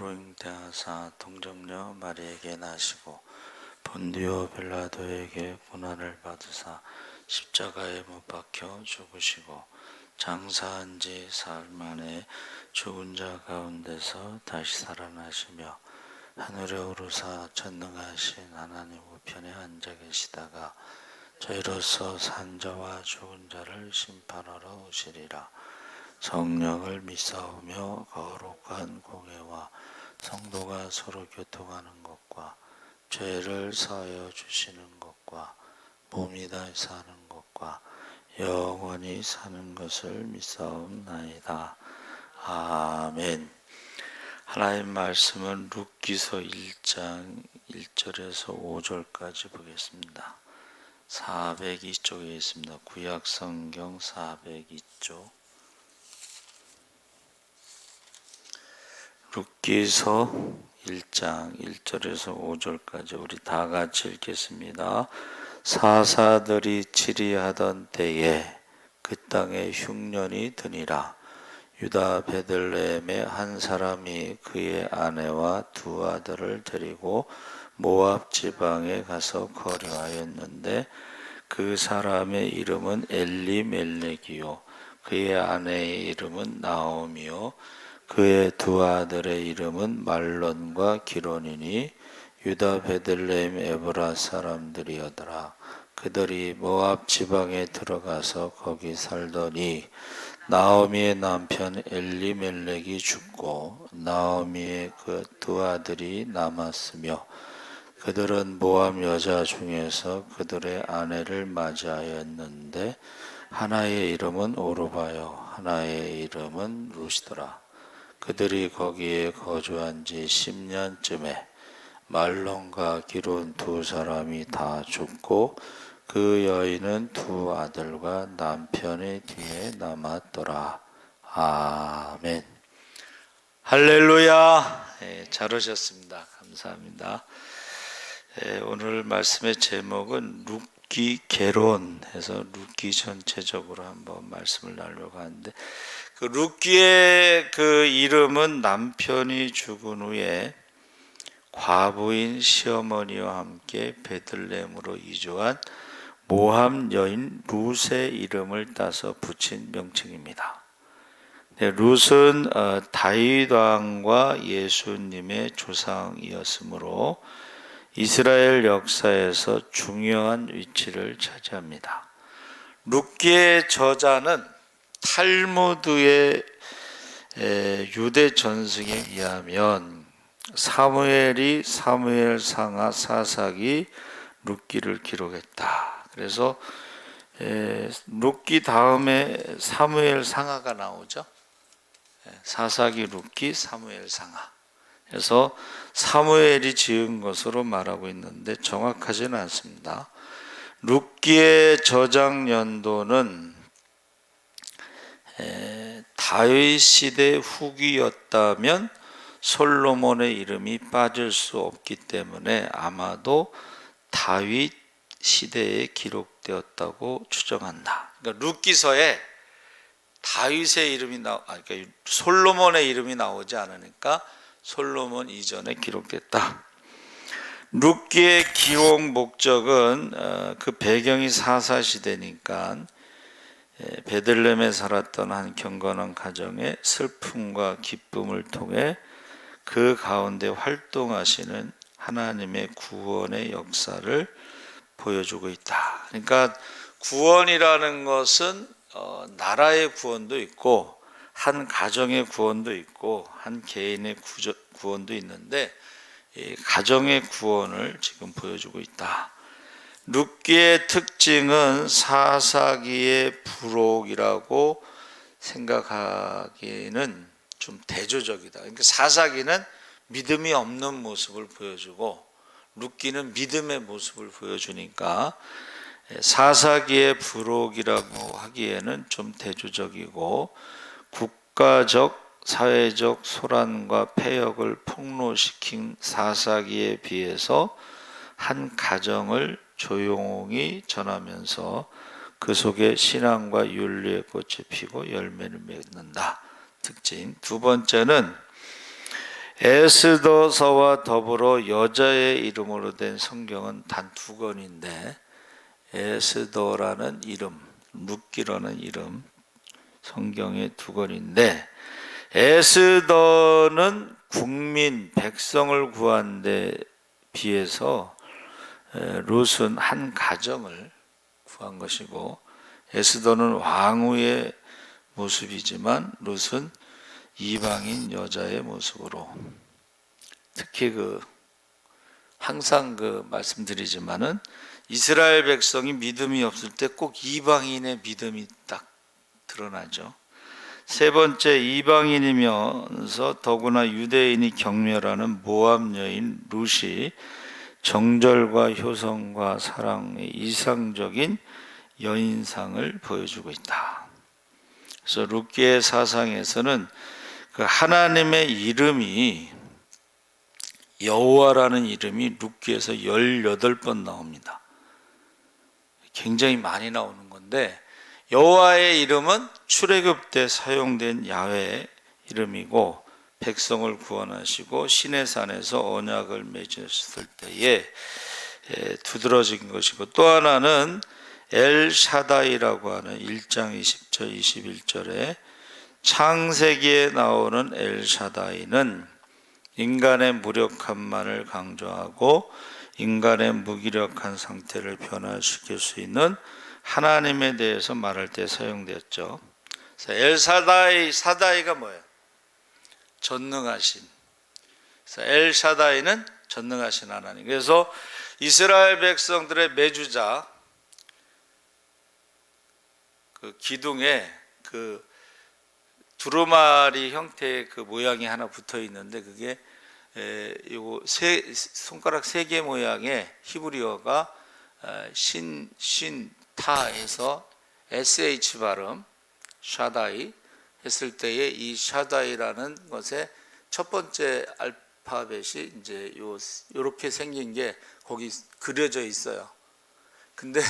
성령으로 잉태하사 동정녀 마리에게 나시고 본디오 빌라도에게 고난을 받으사 십자가에 못 박혀 죽으시고 장사한 지 사흘 만에 죽은 자 가운데서 다시 살아나시며 하늘에 오르사 전능하신 하나님 우편에 앉아 계시다가 저희로서 산 자와 죽은 자를 심판하러 오시리라. 성령을 믿사오며 거룩한 공회와 성도가 서로 교통하는 것과 죄를 사하여 주시는 것과 몸이 다시 사는 것과 영원히 사는 것을 믿사옵나이다. 아멘. 하나님 말씀은 룻기서 1장 1절에서 5절까지 보겠습니다. 402쪽에 있습니다. 구약성경 402쪽. 룻기서 1장 1절에서 5절까지 우리 다 같이 읽겠습니다. 사사들이 치리하던 때에 그 땅에 흉년이 드니라. 유다 베들레헴에 한 사람이 그의 아내와 두 아들을 데리고 모압 지방에 가서 거류하였는데 그 사람의 이름은 엘리멜렉이요 그의 아내의 이름은 나오미요 그의 두 아들의 이름은 말론과 기론이니 유다 베들레헴 에브라 사람들이었더라. 그들이 모압 지방에 들어가서 거기 살더니 나오미의 남편 엘리멜렉이 죽고 나오미의 그 두 아들이 남았으며 그들은 모압 여자 중에서 그들의 아내를 맞이하였는데 하나의 이름은 오르바요 하나의 이름은 룻이더라. 그들이 거기에 거주한 지 10년쯤에 말론과 기론 두 사람이 다 죽고 그 여인은 두 아들과 남편의 뒤에 남았더라. 아멘. 할렐루야. 잘 오셨습니다. 감사합니다. 오늘 말씀의 제목은 룻기 개론 해서 룻기 전체적으로 한번 말씀을 나누려고 하는데 그 룻기의 그 이름은 남편이 죽은 후에 과부인 시어머니와 함께 베들레헴으로 이주한 모압 여인 룻의 이름을 따서 붙인 명칭입니다. 룻은 다윗 왕과 예수님의 조상이었으므로 이스라엘 역사에서 중요한 위치를 차지합니다. 룻기의 저자는 탈무드의 유대 전승에 의하면 사무엘이 사무엘상하 사사기 룻기를 기록했다. 그래서 룻기 다음에 사무엘상하가 나오죠. 사사기, 룻기, 사무엘상하. 그래서 사무엘이 지은 것으로 말하고 있는데 정확하지는 않습니다. 룻기의 저작 연도는 다윗 시대 후기였다면 솔로몬의 이름이 빠질 수 없기 때문에 아마도 다윗 시대에 기록되었다고 추정한다. 그러니까 룻기서에 다윗의 이름이 그러니까 솔로몬의 이름이 나오지 않으니까 솔로몬 이전에 기록됐다. 룻기의 기록 목적은 그 배경이 사사 시대니까 베들레헴에 살았던 한 경건한 가정의 슬픔과 기쁨을 통해 그 가운데 활동하시는 하나님의 구원의 역사를 보여주고 있다. 그러니까 구원이라는 것은 나라의 구원도 있고 한 가정의 구원도 있고 한 개인의 구원도 있는데 이 가정의 구원을 지금 보여주고 있다. 룻기의 특징은 사사기의 부록이라고 생각하기에는 좀 대조적이다. 그러니까 사사기는 믿음이 없는 모습을 보여주고 룻기는 믿음의 모습을 보여주니까 사사기의 부록이라고 하기에는 좀 대조적이고 국가적, 사회적 소란과 폐역을 폭로시킨 사사기에 비해서 한 가정을 조용히 전하면서 그 속에 신앙과 윤리의 꽃이 피고 열매를 맺는다. 특징. 두 번째는 에스더서와 더불어 여자의 이름으로 된 성경은 단 2권인데 에스더라는 이름, 룻기라는 이름 성경의 2권인데 에스더는 국민 백성을 구한 데 비해서 룻은 한 가정을 구한 것이고 에스더는 왕후의 모습이지만 룻은 이방인 여자의 모습으로 특히 항상 말씀드리지만은 이스라엘 백성이 믿음이 없을 때 꼭 이방인의 믿음이 딱 드러나죠. 세 번째, 이방인이면서 더구나 유대인이 경멸하는 모압 여인 룻이 정절과 효성과 사랑의 이상적인 여인상을 보여주고 있다. 그래서 룻기의 사상에서는 그 하나님의 이름이 여호와라는 이름이 룻기에서 18번 나옵니다. 굉장히 많이 나오는 건데 여호와의 이름은 출애굽 때 사용된 야훼의 이름이고 백성을 구원하시고 시내 산에서 언약을 맺으셨을 때에 두드러진 것이고 또 하나는 엘샤다이라고 하는 1장 20절 21절에 창세기에 나오는 엘샤다이는 인간의 무력함만을 강조하고 인간의 무기력한 상태를 변화시킬 수 있는 하나님에 대해서 말할 때 사용되었죠. 엘샤다이, 사다이가 뭐예요? 전능하신. 엘샤다이는 전능하신 하나님. 그래서 이스라엘 백성들의 매주자 기둥에 두루마리 형태의 모양이 하나 붙어 있는데 그게 요거 손가락 3개 모양의 히브리어가 신타에서 sh 발음 샤다이 했을 때에 이 샤다이라는 것의 첫 번째 알파벳이 이제 요렇게 생긴 게 거기 그려져 있어요. 근데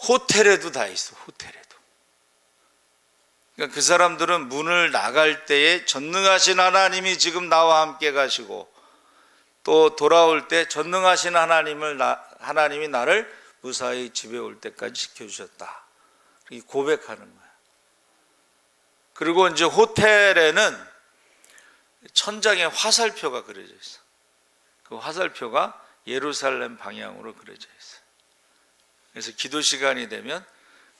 호텔에도 다 있어. 호텔에도. 그러니까 그 사람들은 문을 나갈 때에 전능하신 하나님이 지금 나와 함께 가시고 또 돌아올 때 전능하신 하나님이 나를 무사히 집에 올 때까지 지켜주셨다. 이렇게 고백하는 거야. 그리고 이제 호텔에는 천장에 화살표가 그려져 있어. 그 화살표가 예루살렘 방향으로 그려져 있어. 그래서 기도 시간이 되면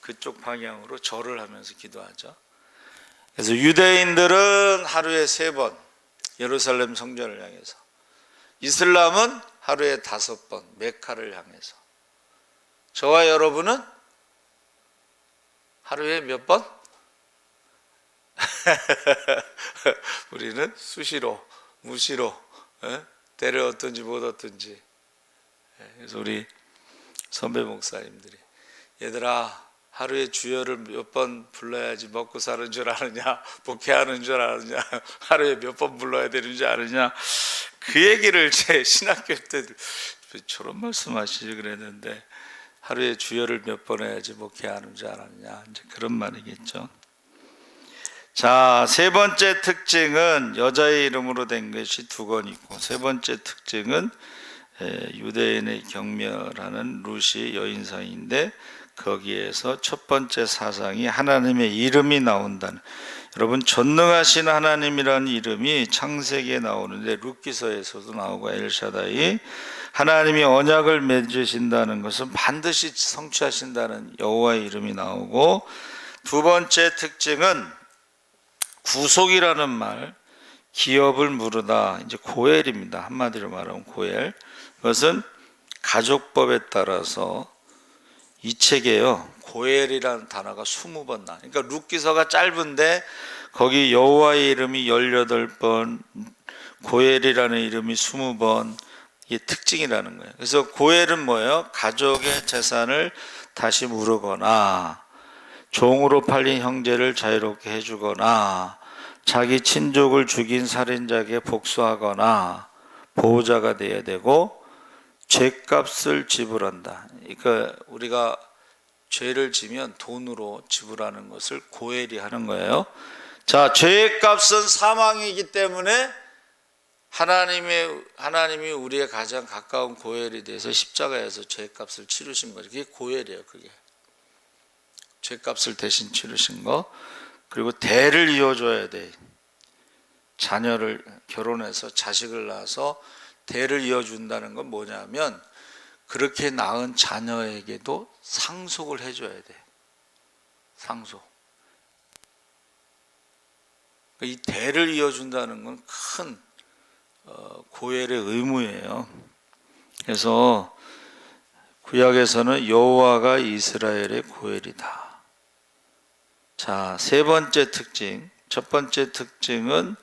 그쪽 방향으로 절을 하면서 기도하죠. 그래서 유대인들은 하루에 3번 예루살렘 성전을 향해서, 이슬람은 하루에 5번 메카를 향해서, 저와 여러분은 하루에 몇 번? 우리는 수시로, 무시로, 때를 얻든지 못 얻든지. 그래서 우리 선배 목사님들이 얘들아 하루에 주여를 몇 번 불러야지 먹고 사는 줄 아느냐, 복회하는 줄 아느냐, 하루에 몇 번 불러야 되는 줄 아느냐, 그 얘기를 제 신학교 때 저런 말씀하시지 그랬는데 하루에 주여를 몇 번 해야지 복회하는 줄 아느냐, 이제 그런 말이겠죠. 자, 3번째 특징은 여자의 이름으로 된 것이 2권이고, 3번째 특징은 유대인의 경멸하는 룻이 여인상인데 거기에서 첫 번째 사상이 하나님의 이름이 나온다는, 여러분 전능하신 하나님이라는 이름이 창세기에 나오는데 룻기서에서도 나오고 엘샤다이, 하나님이 언약을 맺으신다는 것은 반드시 성취하신다는 여호와의 이름이 나오고, 2번째 특징은 구속이라는 말, 기업을 무르다, 이제 고엘입니다. 한마디로 말하면 고엘. 그것은 가족법에 따라서 이 책에요, 고엘이라는 단어가 20번 나. 그러니까 룻기서가 짧은데 거기 여호와의 이름이 18번, 고엘이라는 이름이 20번, 이게 특징이라는 거예요. 그래서 고엘은 뭐예요? 가족의 재산을 다시 물으거나, 종으로 팔린 형제를 자유롭게 해주거나, 자기 친족을 죽인 살인자에게 복수하거나, 보호자가 돼야 되고, 죄값을 지불한다. 그러니까 우리가 죄를 지면 돈으로 지불하는 것을 고엘이 하는 거예요. 자, 죄의 값은 사망이기 때문에 하나님이 우리의 가장 가까운 고엘이 돼서 십자가에서 죄의 값을 치르신 거죠. 그게 고엘이에요. 그게 죄값을 대신 치르신 거. 그리고 대를 이어줘야 돼. 자녀를 결혼해서 자식을 낳아서 대를 이어준다는 건 뭐냐면 그렇게 낳은 자녀에게도 상속을 해줘야 돼. 상속. 이 대를 이어준다는 건 큰 고엘의 의무예요. 그래서 구약에서는 여호와가 이스라엘의 고엘이다. 자, 세 번째 특징. 첫 번째 특징은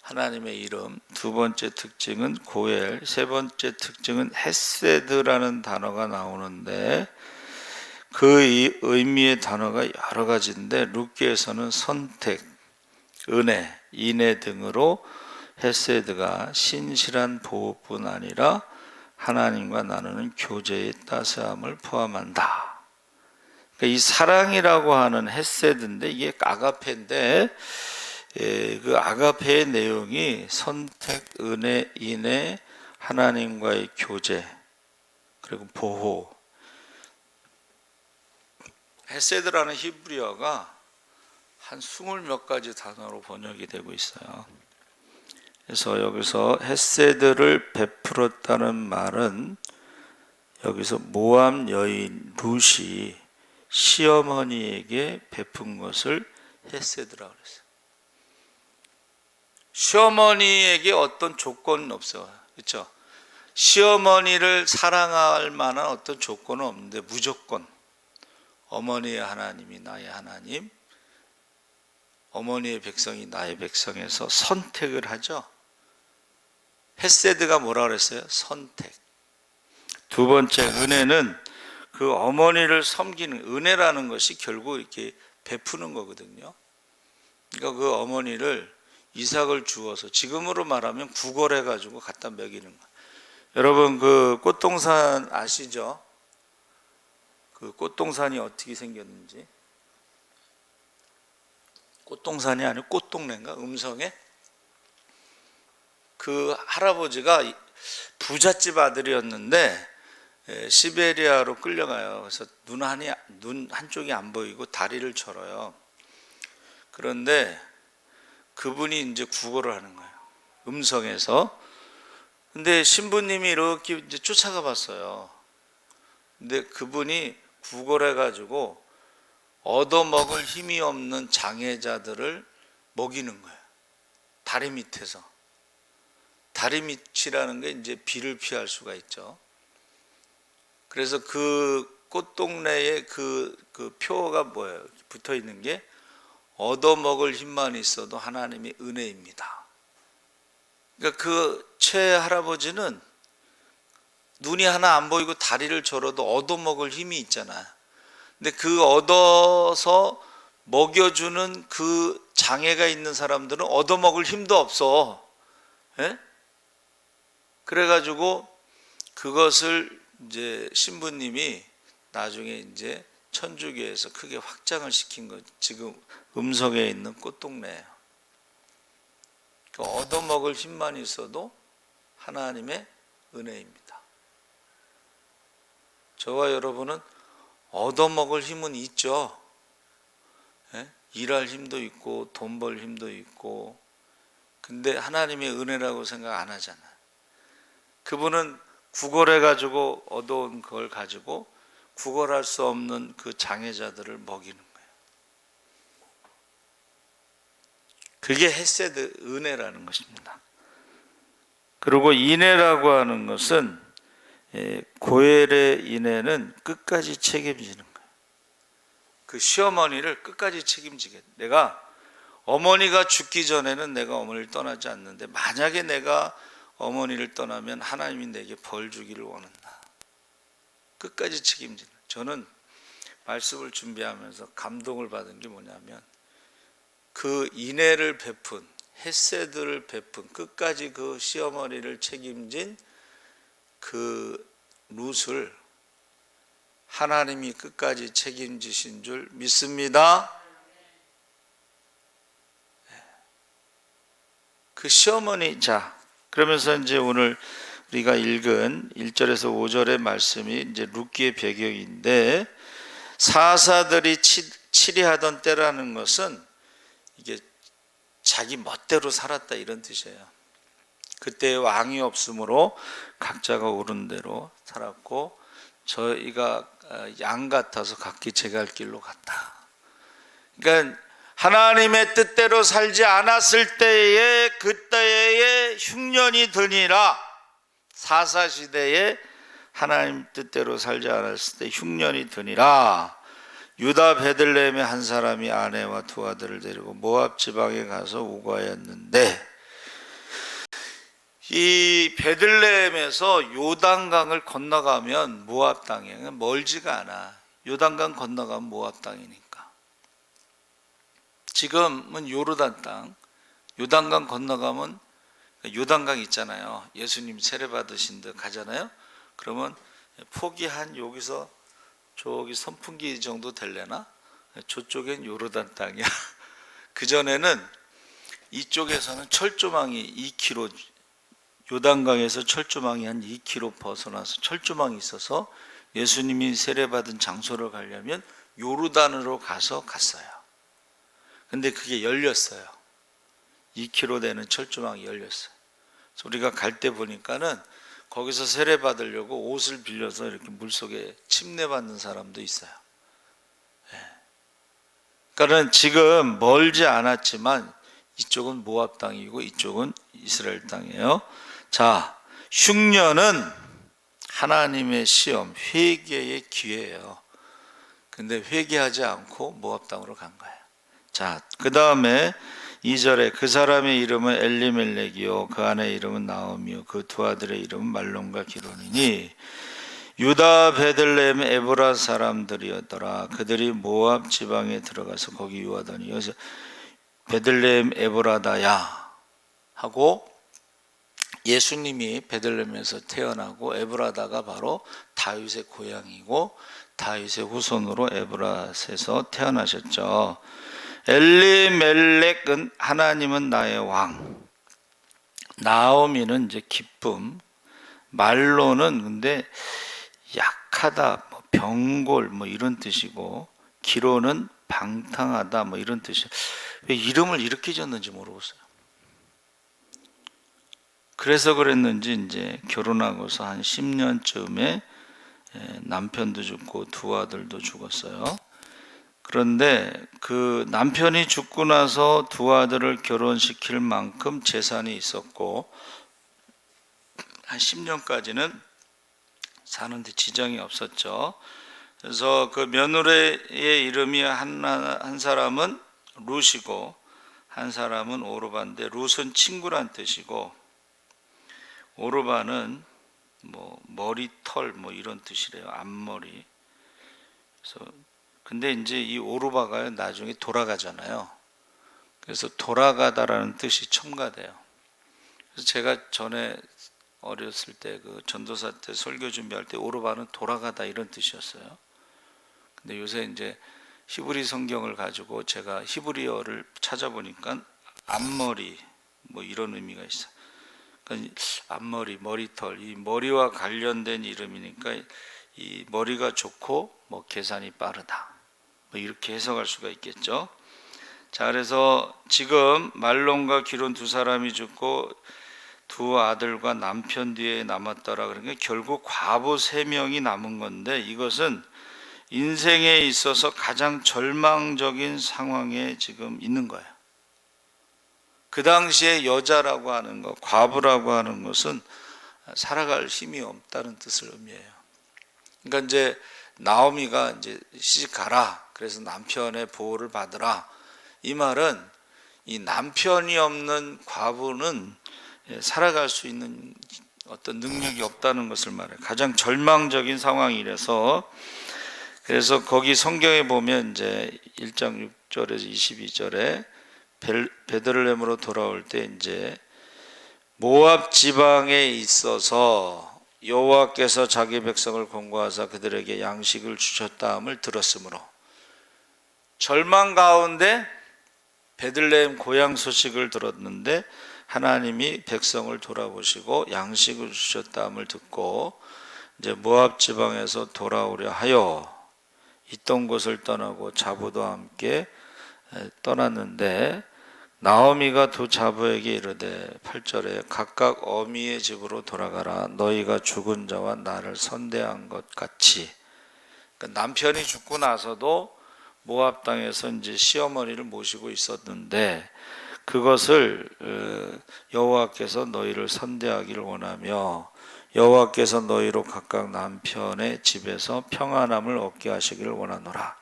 하나님의 이름, 두 번째 특징은 고엘, 세 번째 특징은 헤세드라는 단어가 나오는데 그 의미의 단어가 여러 가지인데 룻기에서는 선택, 은혜, 인애 등으로 헤세드가 신실한 보호뿐 아니라 하나님과 나누는 교제의 따스함을 포함한다. 그러니까 이 사랑이라고 하는 헤세드인데 이게 아가페인데 그 아가페의 내용이 선택, 은혜, 인애, 하나님과의 교제, 그리고 보호. 헤세드라는 히브리어가 한 20몇 가지 단어로 번역이 되고 있어요. 그래서 여기서 헤세드를 베풀었다는 말은 여기서 모압 여인 룻이 시어머니에게 베푼 것을 헤세드라고 그랬어요. 시어머니에게 어떤 조건은 없어요. 그렇죠? 시어머니를 사랑할 만한 어떤 조건은 없는데 무조건 어머니의 하나님이 나의 하나님, 어머니의 백성이 나의 백성에서 선택을 하죠. 헤세드가 뭐라 그랬어요? 선택. 두 번째 은혜는 그 어머니를 섬기는, 은혜라는 것이 결국 이렇게 베푸는 거거든요. 그러니까 그 어머니를 이삭을 주어서 지금으로 말하면 구걸해 가지고 갖다 먹이는 거예요. 여러분 그 꽃동산 아시죠? 그 꽃동산이 어떻게 생겼는지. 꽃동산이 아니고 꽃동네인가? 음성에 그 할아버지가 부잣집 아들이었는데 시베리아로 끌려가요. 그래서 눈 한쪽이 안 보이고 다리를 절어요. 그런데 그분이 이제 구걸을 하는 거예요. 음성에서. 근데 신부님이 이렇게 이제 쫓아가 봤어요. 근데 그분이 구걸해 가지고 얻어먹을 힘이 없는 장애자들을 먹이는 거예요. 다리 밑에서. 다리 밑이라는 게 이제 비를 피할 수가 있죠. 그래서 그 꽃동네에 그 표가 뭐예요? 붙어 있는 게 얻어먹을 힘만 있어도 하나님의 은혜입니다. 그러니까 그 최 할아버지는 눈이 하나 안 보이고 다리를 절어도 얻어먹을 힘이 있잖아요. 근데 그 얻어서 먹여주는 그 장애가 있는 사람들은 얻어먹을 힘도 없어. 예? 그래가지고 그것을 이제 신부님이 나중에 이제 천주교에서 크게 확장을 시킨 거. 지금 음성에 있는 꽃동네예요. 얻어먹을 힘만 있어도 하나님의 은혜입니다. 저와 여러분은 얻어먹을 힘은 있죠. 예? 일할 힘도 있고 돈 벌 힘도 있고. 근데 하나님의 은혜라고 생각 안 하잖아요. 그분은 구걸해 가지고 얻어온 걸 가지고 구걸할 수 없는 그 장애자들을 먹이는 거예요. 그게 헤세드, 은혜라는 것입니다. 그리고 인애라고 하는 것은 고엘의 인애는 끝까지 책임지는 거예요. 그 시어머니를 끝까지 책임지게. 내가 어머니가 죽기 전에는 내가 어머니를 떠나지 않는데 만약에 내가 어머니를 떠나면 하나님이 내게 벌 주기를 원한다. 끝까지 책임지는. 저는 말씀을 준비하면서 감동을 받은 게 뭐냐면 그 인애를 베푼, 헤세드를 베푼, 끝까지 그 시어머니를 책임진 그 룻을 하나님이 끝까지 책임지신 줄 믿습니다. 그 시어머니. 자, 그러면서 이제 오늘 우리가 읽은 1절에서 5절의 말씀이 이제 룻기의 배경인데, 사사들이 치리하던 때라는 것은 이게 자기 멋대로 살았다 이런 뜻이에요. 그때 왕이 없으므로 각자가 옳은 대로 살았고, 저희가 양 같아서 각기 제 갈 길로 갔다. 그러니까 하나님의 뜻대로 살지 않았을 때에 그때에 흉년이 드니라. 사사시대에 하나님 뜻대로 살지 않았을 때 흉년이 드니라. 유다 베들레헴의 한 사람이 아내와 두 아들을 데리고 모압 지방에 가서 우거하였는데, 이 베들레헴에서 요단강을 건너가면 모압 땅에 멀지가 않아. 요단강 건너가면 모압 땅이니까. 지금은 요르단 땅, 요단강 건너가면 요단강 있잖아요. 예수님 세례 받으신 데 가잖아요. 그러면 폭이 한 여기서 저기 선풍기 정도 될래나? 저쪽엔 요르단 땅이야. 그전에는 이쪽에서는 철조망이 2km, 요단강에서 철조망이 한 2km 벗어나서 철조망이 있어서 예수님이 세례받은 장소를 가려면 요르단으로 가서 갔어요. 근데 그게 열렸어요. 2km 되는 철조망이 열렸어요. 그래서 우리가 갈 때 보니까는 거기서 세례 받으려고 옷을 빌려서 이렇게 물속에 침례받는 사람도 있어요. 그러니까 지금 멀지 않았지만 이쪽은 모압 땅이고 이쪽은 이스라엘 땅이에요. 자, 흉년은 하나님의 시험, 회개의 기회예요. 근데 회개하지 않고 모압 땅으로 간 거예요. 자, 그 다음에 2절에 그 사람의 이름은 엘리멜렉이요 그 아내의 이름은 나오미요 그 두 아들의 이름은 말론과 기론이니 유다 베들레헴 에브라 사람들이었더라. 그들이 모압 지방에 들어가서 거기 유하더니, 여기서 베들레헴 에브라다야 하고, 예수님이 베들레헴에서 태어나고 에브라다가 바로 다윗의 고향이고 다윗의 후손으로 에브라스에서 태어나셨죠. 엘리멜렉은 하나님은 나의 왕, 나오미는 이제 기쁨, 말로는 근데 약하다, 뭐 병골 뭐 이런 뜻이고, 기로는 방탕하다 뭐 이런 뜻이에요. 왜 이름을 이렇게 지었는지 모르겠어요. 그래서 그랬는지 이제 결혼하고서 한 10년쯤에 남편도 죽고 두 아들도 죽었어요. 그런데 그 남편이 죽고 나서 두 아들을 결혼시킬 만큼 재산이 있었고 한 10년까지는 사는데 지장이 없었죠. 그래서 그 며느리의 이름이 한 사람은 룻이고 한 사람은 오르바인데, 룻은 친구란 뜻이고 오르바는 뭐 머리털 뭐 이런 뜻이래요. 앞머리. 그래서 근데 이제 이 오르바가 나중에 돌아가잖아요. 그래서 돌아가다라는 뜻이 첨가돼요. 그래서 제가 전에 어렸을 때 그 전도사 때 설교 준비할 때 오르바는 돌아가다 이런 뜻이었어요. 근데 요새 이제 히브리 성경을 가지고 제가 히브리어를 찾아보니까 앞머리 뭐 이런 의미가 있어요. 그러니까 앞머리, 머리털, 이 머리와 관련된 이름이니까 이 머리가 좋고 뭐 계산이 빠르다, 뭐 이렇게 해석할 수가 있겠죠. 자, 그래서 지금 말론과 기론 두 사람이 죽고 두 아들과 남편 뒤에 남았더라. 그러니까 결국 과부 3명이 남은 건데, 이것은 인생에 있어서 가장 절망적인 상황에 지금 있는 거예요. 그 당시에 여자라고 하는 것, 과부라고 하는 것은 살아갈 힘이 없다는 뜻을 의미해요. 그러니까 이제 나오미가 이제 시집 가라, 그래서 남편의 보호를 받으라, 이 말은 이 남편이 없는 과부는 살아갈 수 있는 어떤 능력이 없다는 것을 말해요. 가장 절망적인 상황이라서. 그래서 거기 성경에 보면 이제 1장 6절에서 22절에 베들레헴으로 돌아올 때 이제 모압 지방에 있어서 여호와께서 자기 백성을 권고하사 그들에게 양식을 주셨다함을 들었으므로, 절망 가운데 베들레헴 고향 소식을 들었는데 하나님이 백성을 돌아보시고 양식을 주셨다함을 듣고 이제 모압 지방에서 돌아오려 하여 있던 곳을 떠나고 자부도 함께 떠났는데 나오미가 두 자부에게 이르되 8절에 각각 어미의 집으로 돌아가라. 너희가 죽은 자와 나를 선대한 것 같이. 그러니까 남편이 죽고 나서도 모압 땅에서 이제 시어머니를 모시고 있었는데 그것을 여호와께서 너희를 선대하기를 원하며 여호와께서 너희로 각각 남편의 집에서 평안함을 얻게 하시기를 원하노라.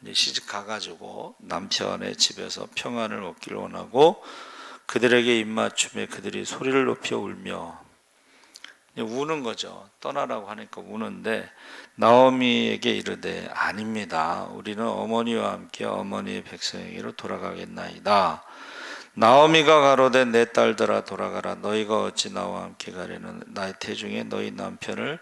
이제 시집 가가지고 남편의 집에서 평안을 얻기를 원하고 그들에게 입맞춤에 그들이 소리를 높여 울며 우는 거죠. 떠나라고 하니까 우는데 나오미에게 이르되 아닙니다. 우리는 어머니와 함께 어머니의 백성에게로 돌아가겠나이다. 나오미가 가로되 내 딸들아 돌아가라. 너희가 어찌 나와 함께 가려는 나의 태중에 너희 남편을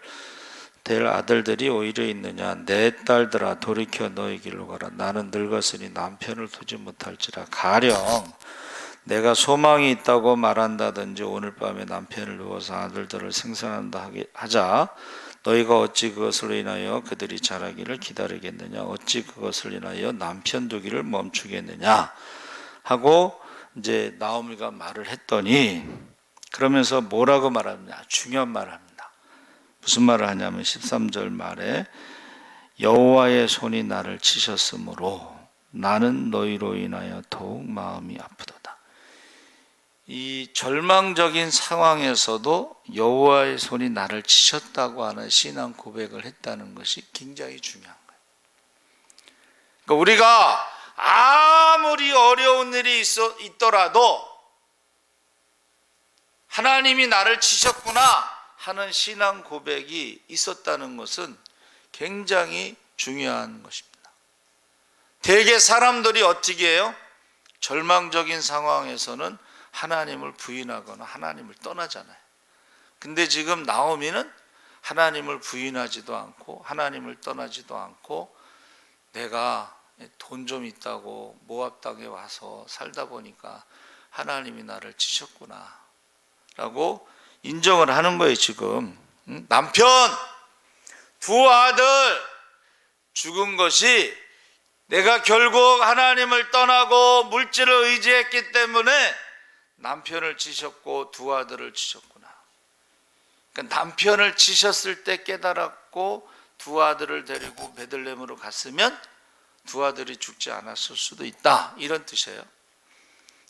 될 아들들이 오히려 있느냐. 내 딸들아 돌이켜 너희 길로 가라. 나는 늙었으니 남편을 두지 못할지라. 가령 내가 소망이 있다고 말한다든지 오늘 밤에 남편을 누워서 아들들을 생산한다 하자. 너희가 어찌 그것을 인하여 그들이 자라기를 기다리겠느냐. 어찌 그것을 인하여 남편 두기를 멈추겠느냐 하고 이제 나오미가 말을 했더니 그러면서 뭐라고 말하느냐. 중요한 말을 합니다. 무슨 말을 하냐면 13절 말에 여호와의 손이 나를 치셨으므로 나는 너희로 인하여 더욱 마음이 아프도다. 이 절망적인 상황에서도 여호와의 손이 나를 치셨다고 하는 신앙 고백을 했다는 것이 굉장히 중요한 거예요. 그러니까 우리가 아무리 어려운 일이 있더라도 하나님이 나를 치셨구나 하는 신앙 고백이 있었다는 것은 굉장히 중요한 것입니다. 대개 사람들이 어떻게 해요? 절망적인 상황에서는 하나님을 부인하거나 하나님을 떠나잖아요. 근데 지금 나오미는 하나님을 부인하지도 않고 하나님을 떠나지도 않고 내가 돈 좀 있다고 모압 땅에 와서 살다 보니까 하나님이 나를 치셨구나 라고 인정을 하는 거예요. 지금 남편 두 아들 죽은 것이 내가 결국 하나님을 떠나고 물질을 의지했기 때문에 남편을 치셨고 두 아들을 치셨구나. 그러니까 남편을 치셨을 때 깨달았고 두 아들을 데리고 베들레헴으로 갔으면 두 아들이 죽지 않았을 수도 있다, 이런 뜻이에요.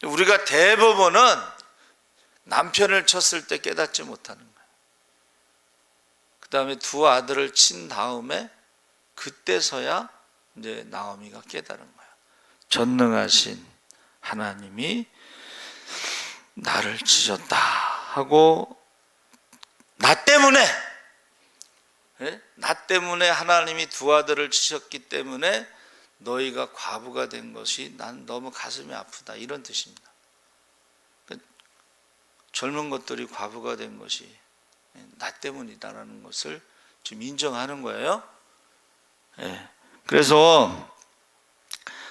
우리가 대부분은 남편을 쳤을 때 깨닫지 못하는 거예요. 그 다음에 두 아들을 친 다음에 그때서야 이제 나오미가 깨달은 거예요. 전능하신 하나님이 나를 치셨다 하고 나 때문에 하나님이 두 아들을 치셨기 때문에 너희가 과부가 된 것이 난 너무 가슴이 아프다, 이런 뜻입니다. 젊은 것들이 과부가 된 것이 나 때문이다라는 것을 지금 인정하는 거예요. 그래서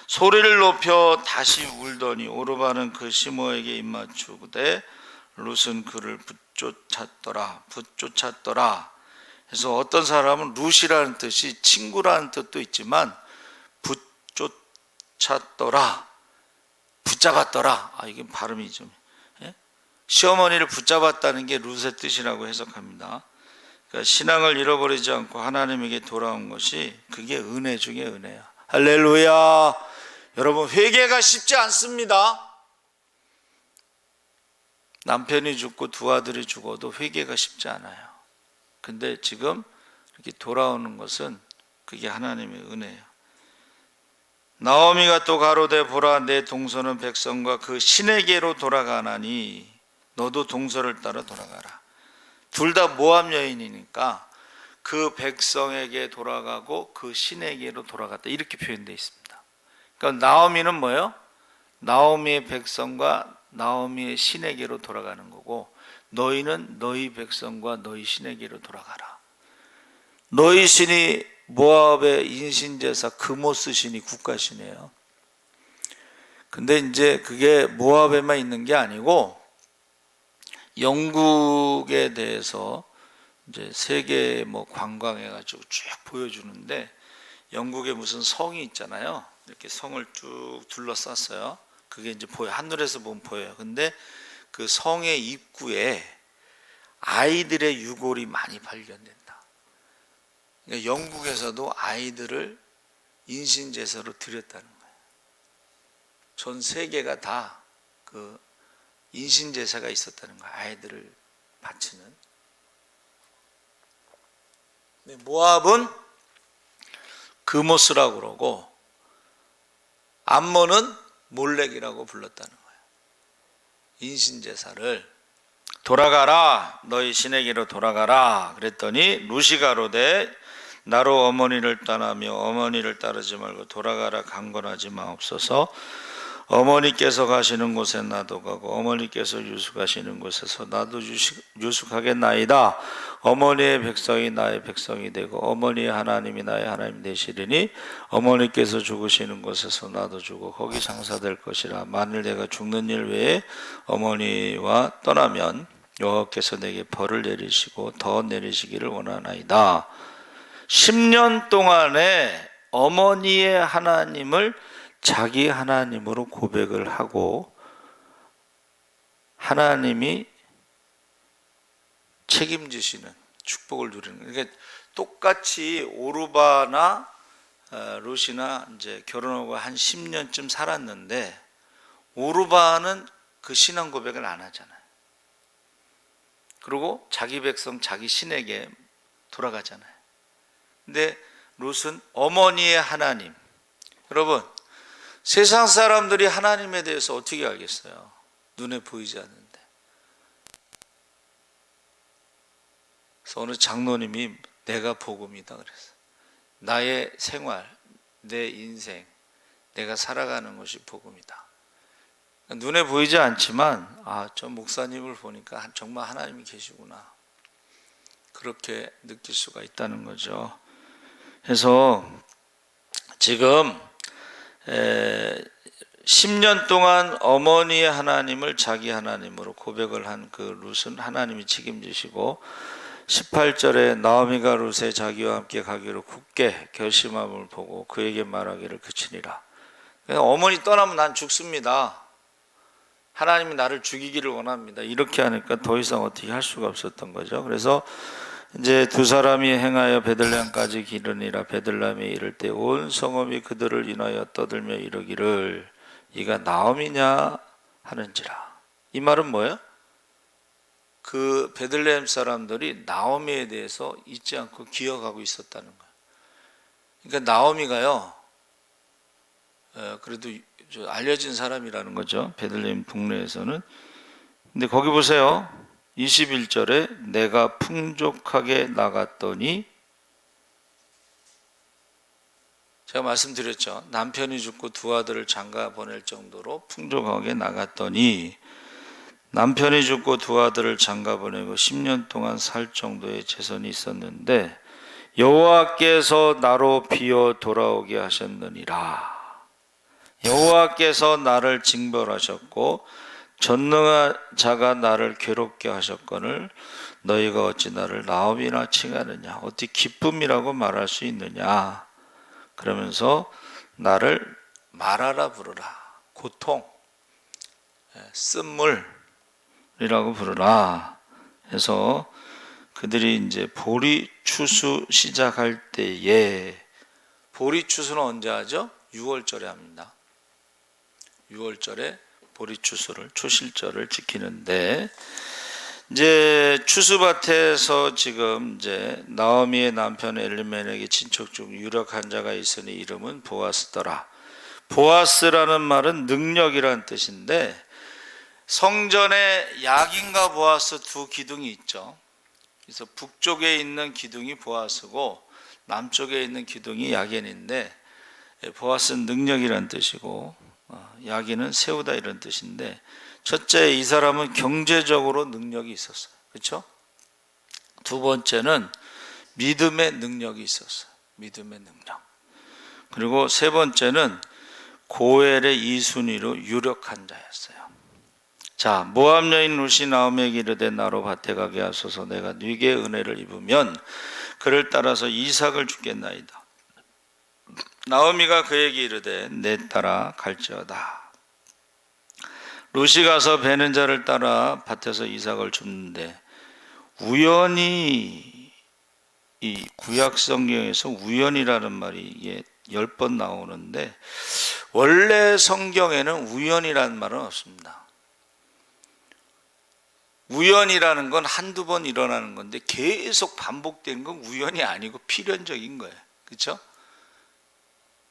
소리를 높여 다시 울더니 오르바는 그 시모에게 입맞추되 룻은 그를 붙쫓았더라. 그래서 어떤 사람은 룻이라는 뜻이 친구라는 뜻도 있지만 붙쫓았더라, 붙잡았더라. 이게 발음이 좀 시어머니를 붙잡았다는 게 룻의 뜻이라고 해석합니다. 그러니까 신앙을 잃어버리지 않고 하나님에게 돌아온 것이 그게 은혜 중에 은혜야. 할렐루야. 여러분, 회개가 쉽지 않습니다. 남편이 죽고 두 아들이 죽어도 회개가 쉽지 않아요. 근데 지금 이렇게 돌아오는 것은 그게 하나님의 은혜예요. 나오미가 또 가로되 보라, 내 동서는 백성과 그 신에게로 돌아가나니 너도 동서를 따라 돌아가라. 둘 다 모압 여인이니까 그 백성에게 돌아가고 그 신에게로 돌아갔다, 이렇게 표현되어 있습니다. 그러니까 나오미는 뭐예요? 나오미의 백성과 나오미의 신에게로 돌아가는 거고, 너희는 너희 백성과 너희 신에게로 돌아가라. 너희 신이 모압의 인신제사 그모스 신이 국가신이에요. 근데 이제 그게 모압에만 있는 게 아니고 영국에 대해서 이제 세계 뭐 관광해가지고 쭉 보여주는데 영국에 무슨 성이 있잖아요. 이렇게 성을 쭉 둘러쌌어요. 그게 이제 보여, 하늘에서 보면 보여요. 근데 그 성의 입구에 아이들의 유골이 많이 발견된다. 그러니까 영국에서도 아이들을 인신제사로 드렸다는 거예요. 전 세계가 다 그 인신제사가 있었다는 거예요. 아이들을 바치는. 모압은 그모스라고 그러고 암몬은 몰렉이라고 불렀다는 거예요. 인신제사를 돌아가라, 너희 신에게로 돌아가라 그랬더니 루시 가로되 나로 어머니를 떠나며 어머니를 따르지 말고 돌아가라 강권하지 마옵소서. 어머니께서 가시는 곳에 나도 가고 어머니께서 유숙하시는 곳에서 나도 유숙하겠나이다. 어머니의 백성이 나의 백성이 되고 어머니의 하나님이 나의 하나님 되시리니 어머니께서 죽으시는 곳에서 나도 죽고 거기 장사될 것이라. 만일 내가 죽는 일 외에 어머니와 떠나면 여호와께서 내게 벌을 내리시고 더 내리시기를 원하나이다. 10년 동안에 어머니의 하나님을 자기 하나님으로 고백을 하고 하나님이 책임지시는 축복을 누리는 거예요. 그러니까 똑같이 오르바나 루시나 이제 결혼하고 한 10년쯤 살았는데 오르바는 그 신앙 고백을 안 하잖아요. 그리고 자기 백성 자기 신에게 돌아가잖아요. 근데 룻은 어머니의 하나님. 여러분, 세상 사람들이 하나님에 대해서 어떻게 알겠어요? 눈에 보이지 않는데. 그래서 어느 장로님이 내가 복음이다 그랬어요. 나의 생활, 내 인생, 내가 살아가는 것이 복음이다. 눈에 보이지 않지만 저 목사님을 보니까 정말 하나님이 계시구나. 그렇게 느낄 수가 있다는 거죠. 그래서 지금 10년 동안 어머니의 하나님을 자기 하나님으로 고백을 한 그 룻은 하나님이 책임지시고 18절에 나오미가 룻의 자기와 함께 가기로 굳게 결심함을 보고 그에게 말하기를 그치니라. 어머니 떠나면 난 죽습니다. 하나님이 나를 죽이기를 원합니다. 이렇게 하니까 더 이상 어떻게 할 수가 없었던 거죠. 그래서 이제 두 사람이 행하여 베들레헴까지 기르니라. 베들레헴에 이를 때 온 성읍이 그들을 인하여 떠들며 이르기를 이가 나오미냐 하는지라. 이 말은 뭐예요? 그 베들레헴 사람들이 나오미에 대해서 잊지 않고 기억하고 있었다는 거예요. 그러니까 나오미가요, 그래도 알려진 사람이라는 거죠. 베들레헴 동네에서는. 근데 거기 보세요. 21절에 내가 풍족하게 나갔더니, 제가 말씀드렸죠. 남편이 죽고 두 아들을 장가 보낼 정도로 풍족하게 나갔더니 남편이 죽고 두 아들을 장가 보내고 10년 동안 살 정도의 재산이 있었는데 여호와께서 나로 비어 돌아오게 하셨느니라. 여호와께서 나를 징벌하셨고 전능한 자가 나를 괴롭게 하셨거늘 너희가 어찌 나를 나오미나 칭하느냐. 어떻게 기쁨이라고 말할 수 있느냐. 그러면서 나를 말하라 부르라. 고통, 쓴물이라고 부르라. 해서 그들이 이제 보리추수 시작할 때에, 보리추수는 언제 하죠? 6월절에 합니다. 6월절에 보리추수를, 초실절을 지키는데, 이제 추수밭에서 지금 이제 나오미의 남편 엘리멜렉의 친척 중 유력한 자가 있으니 이름은 보아스더라. 보아스라는 말은 능력이라는 뜻인데, 성전에 야긴과 보아스 두 기둥이 있죠. 그래서 북쪽에 있는 기둥이 보아스고 남쪽에 있는 기둥이 야긴인데, 보아스는 능력이라는 뜻이고 야긴은 세우다 이런 뜻인데, 첫째, 이 사람은 경제적으로 능력이 있었어요. 그렇죠? 두 번째는 믿음의 능력이 있었어요. 믿음의 능력. 그리고 세 번째는 고엘의 이순위로 유력한 자였어요. 자, 모압 여인 룻이 나오미에게 이르되 나로 밭에 가게 하소서. 내가 네게 은혜를 입으면 그를 따라서 이삭을 주겠나이다. 나오미가 그에게 이르되 내 따라 갈지어다. 룻이 가서 베는 자를 따라 밭에서 이삭을 줍는데, 우연히, 이 구약 성경에서 우연이라는 말이 10번 나오는데 원래 성경에는 우연이라는 말은 없습니다. 우연이라는 건 한두 번 일어나는 건데 계속 반복되는 건 우연이 아니고 필연적인 거예요. 그렇죠?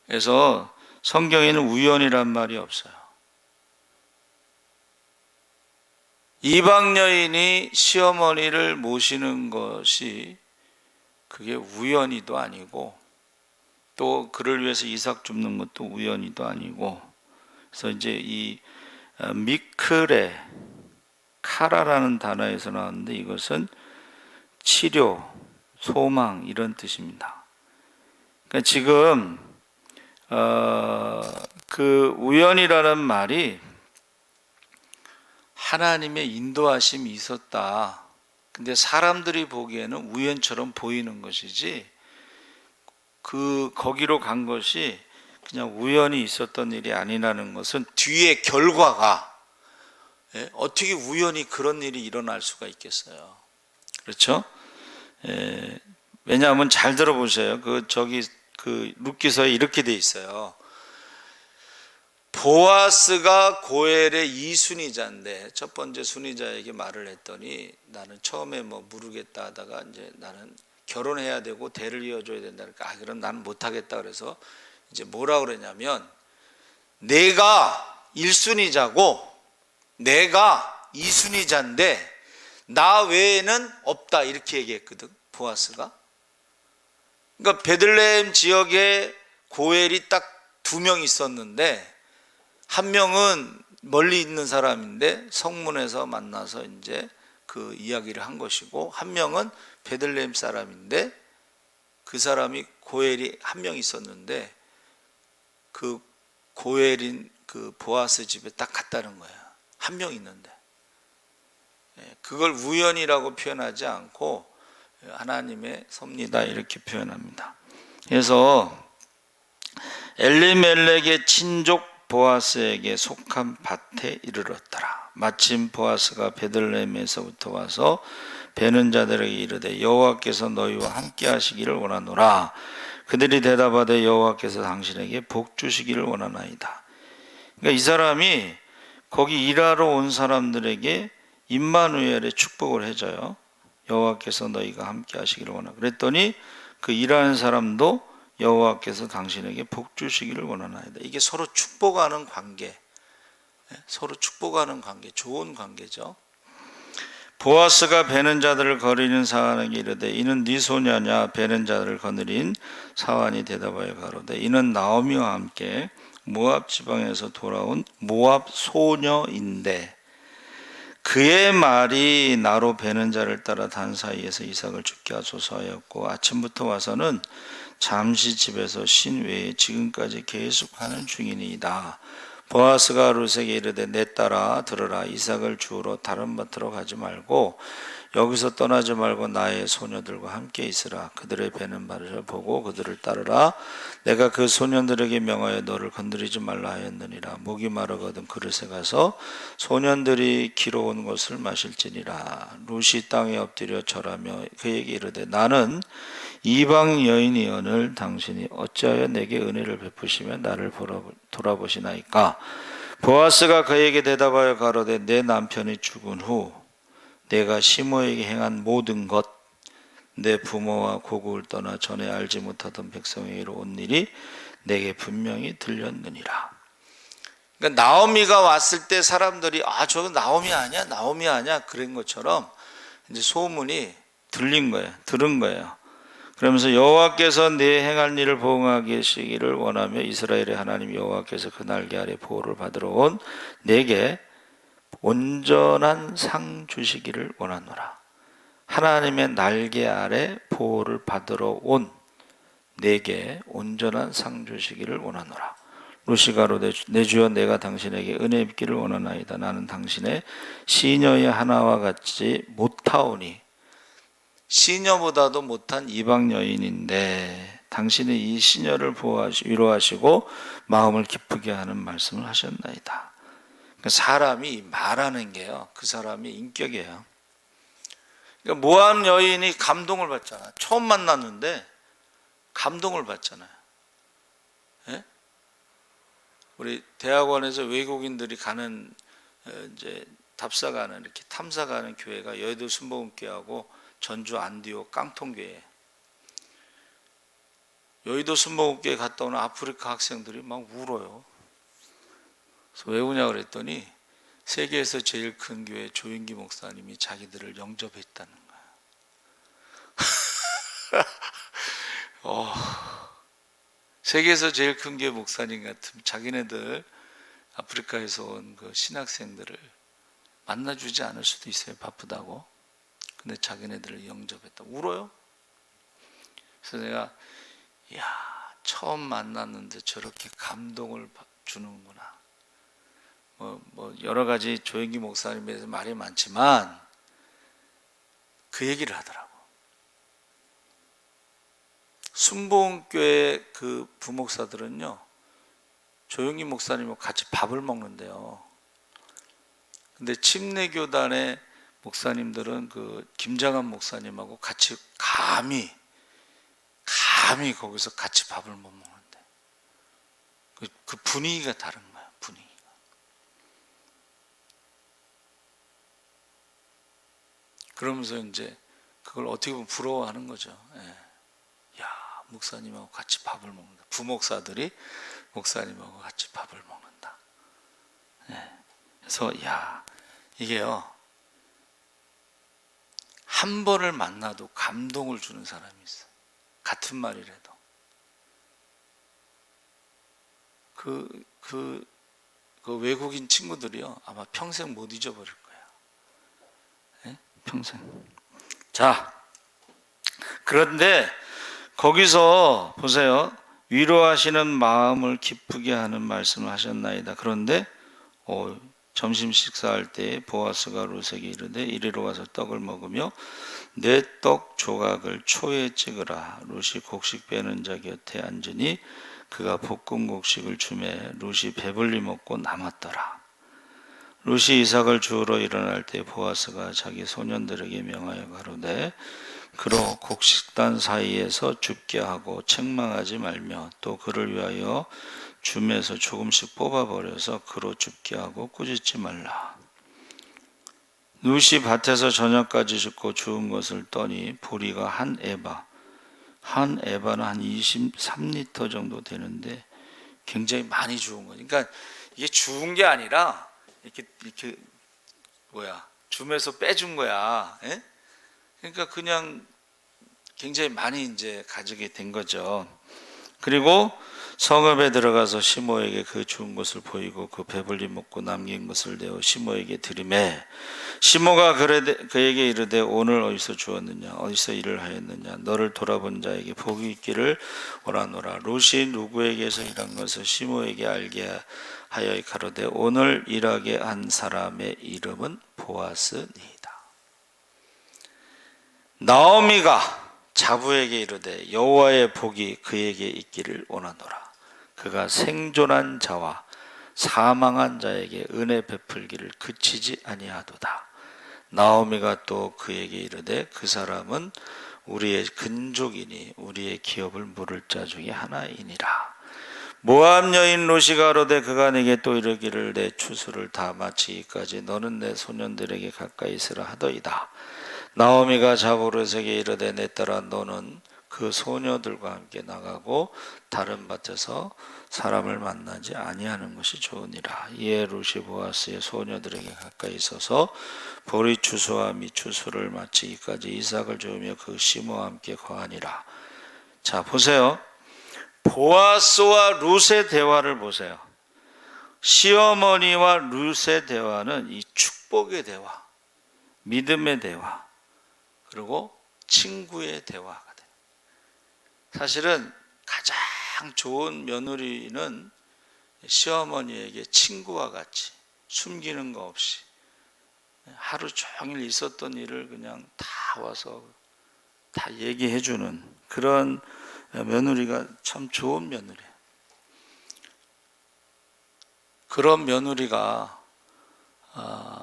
그래서 성경에는 우연이란 말이 없어요. 이방 여인이 시어머니를 모시는 것이 그게 우연히도 아니고, 또 그를 위해서 이삭 줍는 것도 우연히도 아니고, 그래서 이제 이 미크레 카라라는 단어에서 나왔는데 이것은 치료, 소망 이런 뜻입니다. 그러니까 지금 그 우연이라는 말이 하나님의 인도하심이 있었다. 근데 사람들이 보기에는 우연처럼 보이는 것이지, 거기로 간 것이 그냥 우연히 있었던 일이 아니라는 것은 뒤에 결과가, 어떻게 우연히 그런 일이 일어날 수가 있겠어요. 그렇죠? 왜냐하면 잘 들어보세요. 그 룻기서에 이렇게 돼 있어요. 보아스가 고엘의 2순위자인데 첫 번째 순위자에게 말을 했더니, 나는 처음에 모르겠다 하다가 이제 나는 결혼해야 되고 대를 이어줘야 된다니까, 그럼 나는 못하겠다. 그래서 이제 뭐라 그러냐면, 내가 1순위자고 내가 2순위자인데 나 외에는 없다, 이렇게 얘기했거든, 보아스가. 그러니까 베들레헴 지역에 고엘이 딱 2명 있었는데, 한 명은 멀리 있는 사람인데 성문에서 만나서 이제 그 이야기를 한 것이고, 한 명은 베들레헴 사람인데 그 사람이 고엘이 한 명 있었는데 그 고엘인 그 보아스 집에 딱 갔다는 거예요. 한 명 있는데. 그걸 우연이라고 표현하지 않고 하나님의 섭리다 이렇게 표현합니다. 그래서 엘리멜렉의 친족 보아스에게 속한 밭에 이르렀더라. 마침 보아스가 베들레헴에서부터 와서 베는 자들에게 이르되 여호와께서 너희와 함께 하시기를 원하노라. 그들이 대답하되 여호와께서 당신에게 복 주시기를 원하나이다. 그러니까 이 사람이 거기 일하러 온 사람들에게 임마누엘의 축복을 해줘요. 여호와께서 너희가 함께 하시기를 원하나. 그랬더니 그 일하는 사람도 여호와께서 당신에게 복 주시기를 원하나이다. 이게 서로 축복하는 관계, 서로 축복하는 관계, 좋은 관계죠. 보아스가 베는 자들을 거느리는 사환에게 이르되 이는 네 소녀냐? 베는 자들을 거느린 사환이 대답하여 가로되 이는 나오미와 함께 모압 지방에서 돌아온 모압 소녀인데 그의 말이 나로 베는 자를 따라 단 사이에서 이삭을 죽게 하소서 하였고, 아침부터 와서는 잠시 집에서 쉰 외에 지금까지 계속하는 중이니이다. 보아스가 룻에게 이르되 내 딸아 들으라. 이삭을 주우러 다른 밭으로 가지 말고 여기서 떠나지 말고 나의 소녀들과 함께 있으라. 그들의 베는 바를 보고 그들을 따르라. 내가 그 소년들에게 명하여 너를 건드리지 말라 하였느니라. 목이 마르거든 그릇에 가서 소년들이 기러온 것을 마실지니라. 룻이 땅에 엎드려 절하며 그에게 이르되 나는 이방 여인이오늘 당신이 어찌하여 내게 은혜를 베푸시며 나를 돌아보시나이까. 보아스가 그에게 대답하여 가로되 내 남편이 죽은 후 내가 시므에게 행한 모든 것, 내 부모와 고국을 떠나 전에 알지 못하던 백성에게로 온 일이 내게 분명히 들렸느니라. 그러니까 나오미가 왔을 때 사람들이 저거 나오미 아니야? 나오미 아니야? 그런 것처럼 이제 소문이 들린 거예요. 들은 거예요. 그러면서 여호와께서 내 행할 일을 보응하게 하시기를 원하며 이스라엘의 하나님 여호와께서 그 날개 아래 보호를 받으러 온 내게 온전한 상 주시기를 원하노라. 하나님의 날개 아래 보호를 받으러 온 내게 온전한 상 주시기를 원하노라. 룻이 가로되 내 주여 내가 당신에게 은혜 입기를 원하나이다. 나는 당신의 시녀의 하나와 같이 못하오니 시녀보다도 못한 이방 여인인데 당신이 이 시녀를 위로하시고 마음을 기쁘게 하는 말씀을 하셨나이다. 그러니까 사람이 말하는 게요, 그 사람의 인격이에요. 그러니까 모압 여인이 감동을 받잖아. 처음 만났는데 감동을 받잖아요. 예? 우리 대학원에서 외국인들이 가는 이제 답사 가는 이렇게 탐사 가는 교회가 여의도 순복음교회하고 전주 안디옥 깡통교회. 여의도 순복음교회 갔다 오는 아프리카 학생들이 막 울어요. 그래서 왜 우냐 그랬더니 세계에서 제일 큰 교회 조인기 목사님이 자기들을 영접했다는 거야. 세계에서 제일 큰 교회 목사님 같은 자기네들 아프리카에서 온 그 신학생들을 만나주지 않을 수도 있어요. 바쁘다고. 근데 자기네들을 영접했다. 울어요. 그래서 내가 처음 만났는데 저렇게 감동을 주는구나. 뭐 여러 가지 조영기 목사님에 대해서 말이 많지만 그 얘기를 하더라고. 순복음교회 그 부목사들은요, 조영기 목사님하고 같이 밥을 먹는데요. 근데 침례교단의 목사님들은 그 김장한 목사님하고 같이 감히 거기서 같이 밥을 못 먹는데 그 분위기가 다른 거야. 분위기가. 그러면서 이제 그걸 어떻게 보면 부러워하는 거죠. 야, 목사님하고 같이 밥을 먹는다. 부목사들이 목사님하고 같이 밥을 먹는다. 그래서 이게요, 한 번을 만나도 감동을 주는 사람이 있어. 같은 말이라도. 그 외국인 친구들이요, 아마 평생 못 잊어버릴 거야. 평생. 자, 그런데 거기서 보세요. 위로하시는 마음을 기쁘게 하는 말씀을 하셨나이다. 그런데 점심 식사할 때 보아스가 룻에게 이르되 이리로 와서 떡을 먹으며 내 떡 조각을 초에 찍으라. 룻이 곡식 빼는 자 곁에 앉으니 그가 볶은 곡식을 주매 룻이 배불리 먹고 남았더라. 룻이 이삭을 주우러 일어날 때 보아스가 자기 소년들에게 명하여 가로되 그로 곡식단 사이에서 줍게 하고 책망하지 말며 또 그를 위하여 줌에서 조금씩 뽑아버려서 그로 줍게 하고 꾸짖지 말라. 룻이 밭에서 저녁까지 줍고 주운 것을 떠니 보리가 한 에바는 한 23리터 정도 되는데 굉장히 많이 주운 거죠. 그러니까 이게 주운 게 아니라 이렇게 줌에서 빼준 거야. 그러니까 그냥 굉장히 많이 이제 가지게 된 거죠. 그리고 성읍에 들어가서 시므에게 그 주운 것을 보이고 그 배불리 먹고 남긴 것을 내어 시므에게 드리매 시므가 그에게 이르되 오늘 어디서 주었느냐 어디서 일을 하였느냐 너를 돌아본 자에게 복이 있기를 원하노라. 룻이 누구에게서 일한 것을 시므에게 알게 하여 가로되 오늘 일하게 한 사람의 이름은 보아스니이다. 나오미가 자부에게 이르되 여호와의 복이 그에게 있기를 원하노라. 그가 생존한 자와 사망한 자에게 은혜 베풀기를 그치지 아니하도다. 나오미가 또 그에게 이르되 그 사람은 우리의 근족이니 우리의 기업을 물을 자 중에 하나이니라. 모압 여인 룻이 가로되 그가 내게 또 이르기를 내 추수를 다 마치기까지 너는 내 소년들에게 가까이 있으라 하더이다. 나오미가 자보르에게 이르되 내 딸아 너는 그 소녀들과 함께 나가고 다른 밭에서 사람을 만나지 아니하는 것이 좋으니라. 이에 룻이 보아스의 소녀들에게 가까이 있어서 보리 추수와 미 추수를 마치기까지 이삭을 주우며 그 시므와 함께 거하니라. 자 보세요. 보아스와 룻의 대화를 보세요. 시어머니와 룻의 대화는 이 축복의 대화, 믿음의 대화, 그리고 친구의 대화가 돼요. 사실은 가장 좋은 며느리는 시어머니에게 친구와 같이 숨기는 거 없이 하루 종일 있었던 일을 그냥 다 와서 다 얘기해 주는 그런 며느리가 참 좋은 며느리예요. 그런 며느리가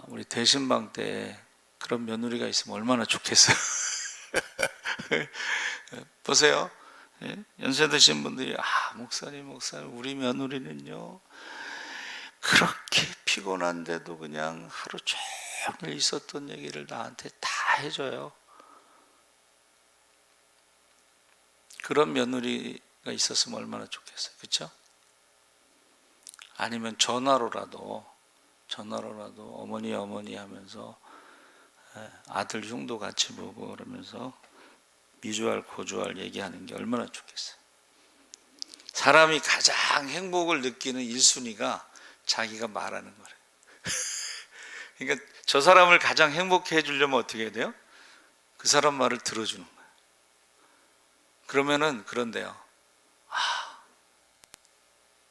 우리 대신방 때 그런 며느리가 있으면 얼마나 좋겠어요. 보세요. 연세 드신 분들이 목사님 우리 며느리는요 그렇게 피곤한데도 그냥 하루 종일 있었던 얘기를 나한테 다 해줘요. 그런 며느리가 있었으면 얼마나 좋겠어요. 그렇죠? 아니면 전화로라도 어머니 하면서 아들 흉도 같이 보고 그러면서 미주알 고주알 얘기하는 게 얼마나 좋겠어요. 사람이 가장 행복을 느끼는 1순위가 자기가 말하는 거래요. 그러니까 저 사람을 가장 행복해 해주려면 어떻게 해야 돼요? 그 사람 말을 들어주는 거예요. 그러면은 그런데요.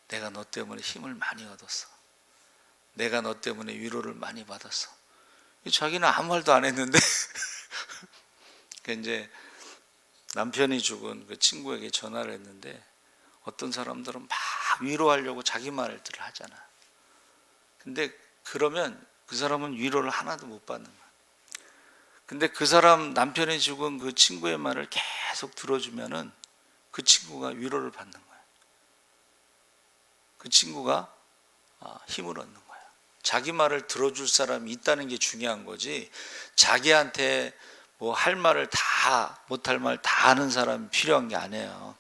내가 너 때문에 힘을 많이 얻었어. 내가 너 때문에 위로를 많이 받았어. 자기는 아무 말도 안 했는데 이제 남편이 죽은 그 친구에게 전화를 했는데 어떤 사람들은 막 위로하려고 자기 말을 하잖아. 근데 그러면 그 사람은 위로를 하나도 못 받는 거야. 근데 그 사람 남편이 죽은 그 친구의 말을 계속 들어주면은 그 친구가 위로를 받는 거야. 그 친구가 힘을 얻는 거야. 자기 말을 들어줄 사람이 있다는 게 중요한 거지. 자기한테 뭐 할 말을 다 못할 말 다 하는 사람이 필요한 게 아니에요.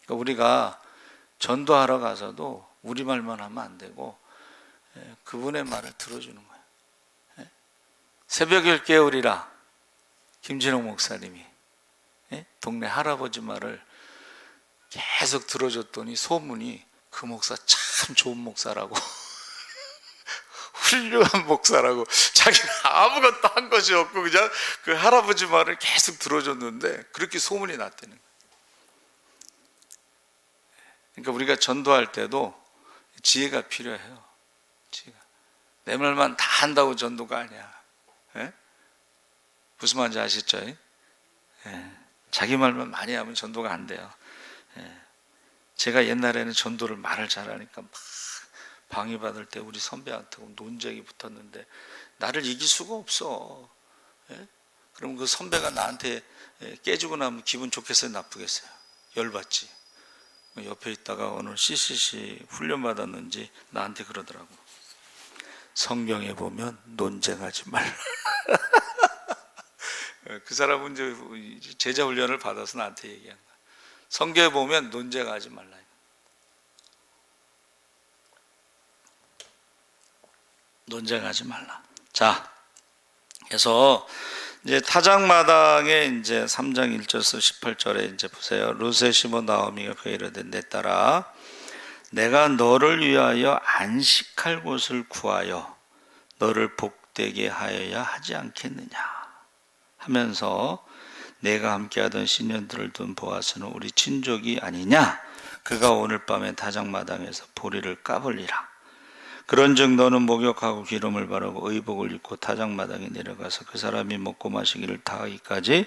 그러니까 우리가 전도하러 가서도 우리 말만 하면 안 되고 그분의 말을 들어주는 거예요. 새벽을 깨우리라 김진홍 목사님이 동네 할아버지 말을 계속 들어줬더니 소문이 그 목사 참 좋은 목사라고 훌륭한 목사라고. 자기는 아무것도 한 것이 없고 그냥 그 할아버지 말을 계속 들어줬는데 그렇게 소문이 났다는 거예요. 그러니까 우리가 전도할 때도 지혜가 필요해요. 지혜가. 내 말만 다 한다고 전도가 아니야. 무슨 말인지 아시죠? 자기 말만 많이 하면 전도가 안 돼요. 제가 옛날에는 전도를 말을 잘하니까 막 방해받을 때 우리 선배한테 논쟁이 붙었는데 나를 이길 수가 없어. 그럼 그 선배가 나한테 깨지고 나면 기분 좋겠어요? 나쁘겠어요? 열받지. 옆에 있다가 오늘 CCC 훈련 받았는지 나한테 그러더라고. 성경에 보면 논쟁하지 말라. 그 사람은 이제 제자 훈련을 받아서 나한테 얘기한 거야. 성경에 보면 논쟁하지 말라. 논쟁하지 말라. 자, 그래서 이제 타작마당에 이제 3장 1절에서 18절에 이제 보세요. 룻의 시모 나오미가 그에 이르되 내 딸아, 내가 너를 위하여 안식할 곳을 구하여 너를 복되게 하여야 하지 않겠느냐 하면서 내가 함께하던 시년들을 둔 보아스는 우리 친족이 아니냐. 그가 오늘 밤에 타작마당에서 보리를 까불리라. 그런즉 너는 목욕하고 기름을 바르고 의복을 입고 타작마당에 내려가서 그 사람이 먹고 마시기를 다하기까지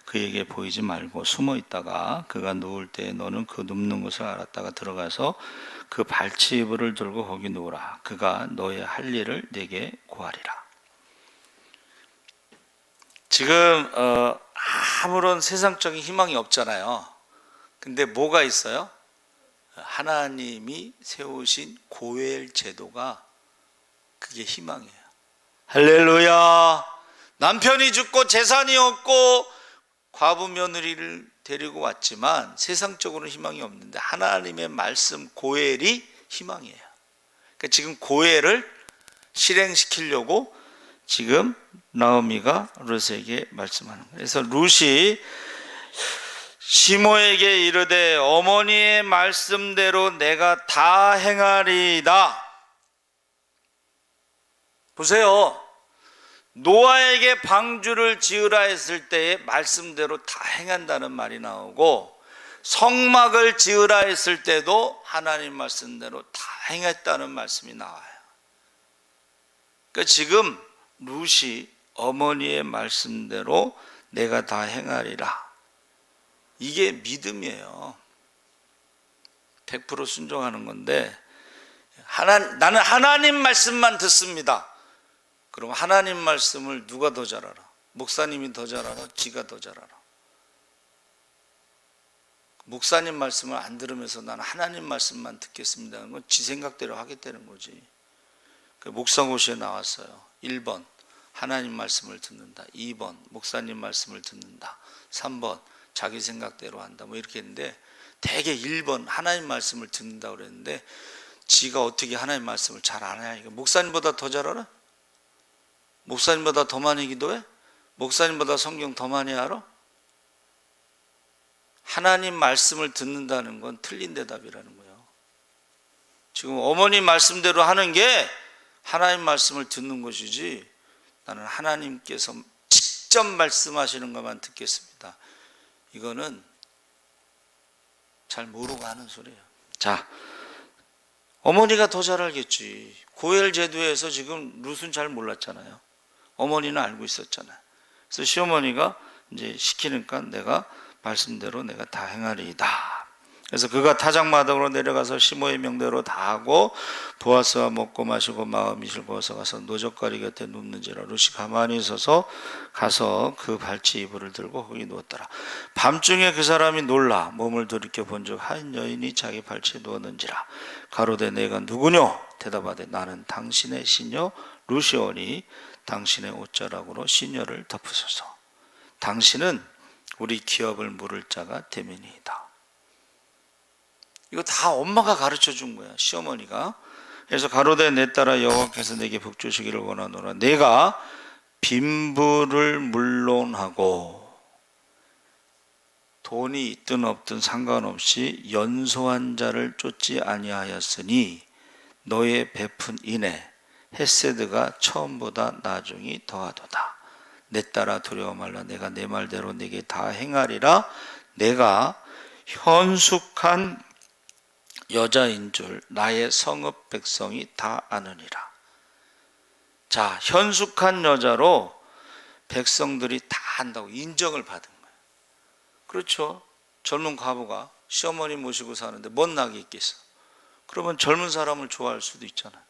그에게 보이지 말고 숨어 있다가 그가 누울 때에 너는 그 눕는 곳을 알았다가 들어가서 그 발치이불을 들고 거기 누우라. 그가 너의 할 일을 내게 고하리라. 지금 아무런 세상적인 희망이 없잖아요. 근데 뭐가 있어요? 하나님이 세우신 고엘 제도가 그게 희망이에요. 할렐루야. 남편이 죽고 재산이 없고 과부 며느리를 데리고 왔지만 세상적으로는 희망이 없는데 하나님의 말씀 고엘이 희망이에요. 그러니까 지금 고엘을 실행시키려고 지금 나오미가 룻에게 말씀하는 거예요. 그래서 룻이 시모에게 이르되 어머니의 말씀대로 내가 다 행하리이다. 보세요. 노아에게 방주를 지으라 했을 때의 말씀대로 다 행한다는 말이 나오고 성막을 지으라 했을 때도 하나님 말씀대로 다 행했다는 말씀이 나와요. 그러니까 지금 룻이 어머니의 말씀대로 내가 다 행하리라, 이게 믿음이에요. 100% 순종하는 건데, 나는 하나님 말씀만 듣습니다. 그럼 하나님 말씀을 누가 더 잘 알아? 목사님이 더 잘 알아? 지가 더 잘 알아? 목사님 말씀을 안 들으면서 나는 하나님 말씀만 듣겠습니다 하는 건 지 생각대로 하겠다는 거지. 목사고시에 나왔어요. 1번 하나님 말씀을 듣는다, 2번 목사님 말씀을 듣는다, 3번 자기 생각대로 한다, 뭐 이렇게 했는데 대개 1번 하나님 말씀을 듣는다고 그랬는데, 지가 어떻게 하나님 말씀을 잘 아냐? 이거 목사님보다 더 잘 알아? 목사님보다 더 많이 기도해? 목사님보다 성경 더 많이 알아? 하나님 말씀을 듣는다는 건 틀린 대답이라는 거예요. 지금 어머니 말씀대로 하는 게 하나님 말씀을 듣는 것이지, 나는 하나님께서 직접 말씀하시는 것만 듣겠습니다, 이거는 잘 모르고 하는 소리예요. 자, 어머니가 더 잘 알겠지. 고엘 제도에서 지금 룻은 잘 몰랐잖아요. 어머니는 알고 있었잖아요. 그래서 시어머니가 이제 시키니까 내가 말씀대로 내가 다 행하리이다. 그래서 그가 타작마당으로 내려가서 시므의 명대로 다 하고, 보아스와 먹고 마시고 마음이 즐거워서 가서 노적거리 곁에 눕는지라. 룻이 가만히 서서 가서 그 발치 이불을 들고 거기 누웠더라. 밤중에 그 사람이 놀라 몸을 돌이켜 본즉 한 여인이 자기 발치에 누웠는지라. 가로되 내가 누구뇨? 대답하되 나는 당신의 시녀 룻이오니 당신의 옷자락으로 시녀를 덮으소서. 당신은 우리 기업을 물을 자가 되매니이다. 이거 다 엄마가 가르쳐 준 거야, 시어머니가. 그래서 가로되 내 딸아 여호와께서 내게 복 주시기를 원하노라. 내가 빈부를 물론하고 돈이 있든 없든 상관없이 연소한 자를 쫓지 아니하였으니 너의 베푼 인에 헤세드가 처음보다 나중이 더하도다. 내 딸아 두려워 말라. 내가 내 말대로 네게 다 행하리라. 내가 현숙한 여자인 줄 나의 성읍 백성이 다 아느니라. 자, 현숙한 여자로 백성들이 다 안다고 인정을 받은 거예요. 그렇죠. 젊은 과부가 시어머니 모시고 사는데 뭔 낙이 있겠어. 그러면 젊은 사람을 좋아할 수도 있잖아요.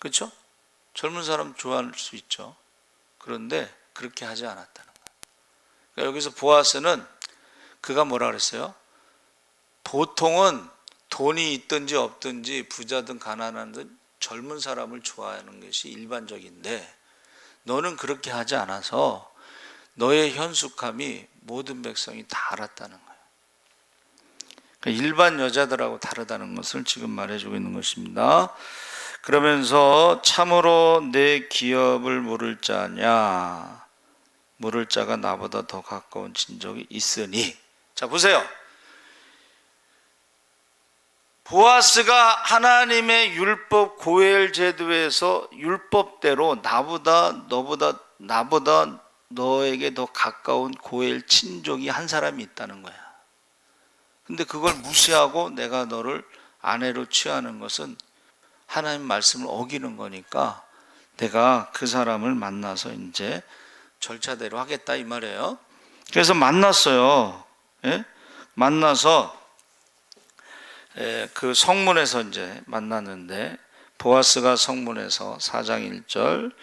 그렇죠? 젊은 사람 좋아할 수 있죠. 그런데 그렇게 하지 않았다는 거예요. 그러니까 여기서 보아스는 그가 뭐라 그랬어요? 보통은 돈이 있든지 없든지 부자든 가난하든 젊은 사람을 좋아하는 것이 일반적인데, 너는 그렇게 하지 않아서 너의 현숙함이 모든 백성이 다 알았다는 거예요. 그러니까 일반 여자들하고 다르다는 것을 지금 말해주고 있는 것입니다. 그러면서 참으로 내 기업을 물을 자냐, 물을 자가 나보다 더 가까운 친족이 있으니. 자, 보세요. 보아스가 하나님의 율법 고엘 제도에서 율법대로 나보다 너에게 더 가까운 고엘 친족이 한 사람이 있다는 거야. 근데 그걸 무시하고 내가 너를 아내로 취하는 것은 하나님 말씀을 어기는 거니까 내가 그 사람을 만나서 이제 절차대로 하겠다 이 말이에요. 그래서 만났어요. 예? 만나서 그 성문에서 이제 만났는데, 보아스가 성문에서 4장 1절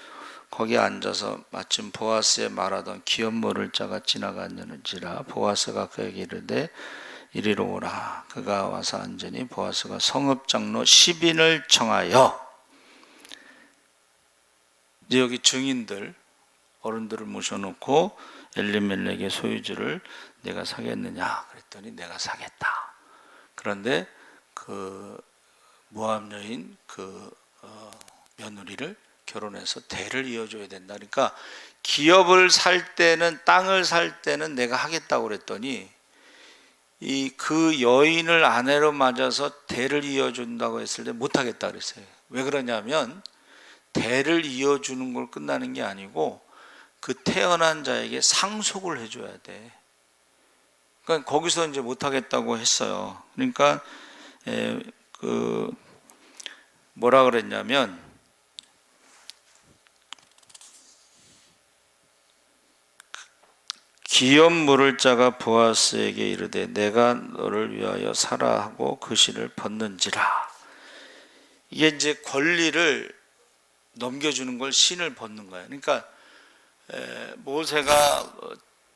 거기에 앉아서 마침 보아스의 말하던 기업 물을 자가 지나갔느니라. 보아스가 그에게 이르되 이리로 오라. 그가 와서 앉으니 보아스가 성읍장로 10인을 청하여, 이제 여기 증인들 어른들을 모셔놓고 엘리멜렉의 소유주를 내가 사겠느냐 그랬더니 내가 사겠다. 그런데 그 모압 여인 며느리를 결혼해서 대를 이어줘야 된다. 그러니까 기업을 살 때는, 땅을 살 때는 내가 하겠다고 그랬더니 그 여인을 아내로 맞아서 대를 이어준다고 했을 때 못하겠다 그랬어요. 왜 그러냐면 대를 이어주는 걸 끝나는 게 아니고 그 태어난 자에게 상속을 해줘야 돼. 그러니까 그러니까 거기서 이제 못하겠다고 했어요. 그러니까 뭐라 그랬냐면 기업 물을 자가 보아스에게 이르되 내가 너를 위하여 사라 하고 그 실을 벗는지라. 이게 이제 권리를 넘겨주는 걸 신을 벗는 거예요. 그러니까 모세가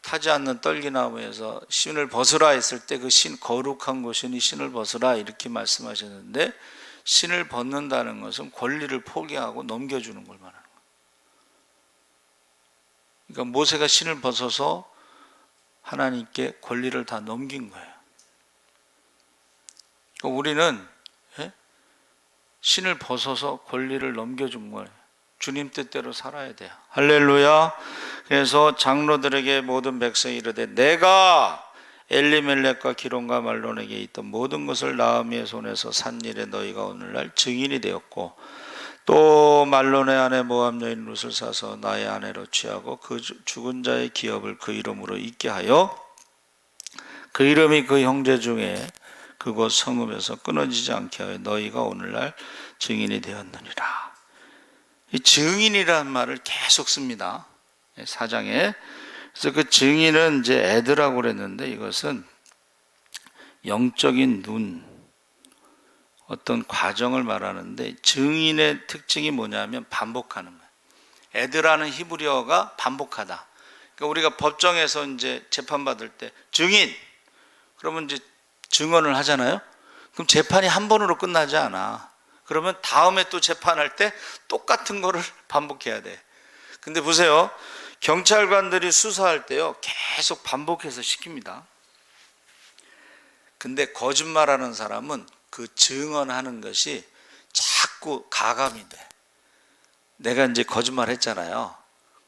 타지 않는 떨기나무에서 신을 벗으라 했을 때 그 신, 거룩한 곳이니 신을 벗으라 이렇게 말씀하셨는데, 신을 벗는다는 것은 권리를 포기하고 넘겨주는 걸 말하는 거예요. 그러니까 모세가 신을 벗어서 하나님께 권리를 다 넘긴 거예요. 그러니까 우리는 신을 벗어서 권리를 넘겨준 거예요. 주님 뜻대로 살아야 돼요. 할렐루야. 그래서 장로들에게 모든 백성이 이르되 내가 엘리멜렉과 기론과 말론에게 있던 모든 것을 나아미의 손에서 산 일에 너희가 오늘날 증인이 되었고, 또 말론의 아내 모압 여인 룻을 사서 나의 아내로 취하고 그 죽은 자의 기업을 그 이름으로 잊게 하여 그 이름이 그 형제 중에 그곳 성읍에서 끊어지지 않게 하여 너희가 오늘날 증인이 되었느니라. 이 증인이라는 말을 계속 씁니다. 4장에. 그래서 그 증인은 이제 애드라고 그랬는데, 이것은 영적인 눈, 어떤 과정을 말하는데, 증인의 특징이 뭐냐면 반복하는 거예요. 애드라는 히브리어가 반복하다. 그러니까 우리가 법정에서 이제 재판받을 때 증인 그러면 이제 증언을 하잖아요. 그럼 재판이 한 번으로 끝나지 않아. 그러면 다음에 또 재판할 때 똑같은 거를 반복해야 돼. 근데 보세요. 경찰관들이 수사할 때요, 계속 반복해서 시킵니다. 근데 거짓말하는 사람은 그 증언하는 것이 자꾸 가감이 돼. 내가 이제 거짓말 했잖아요.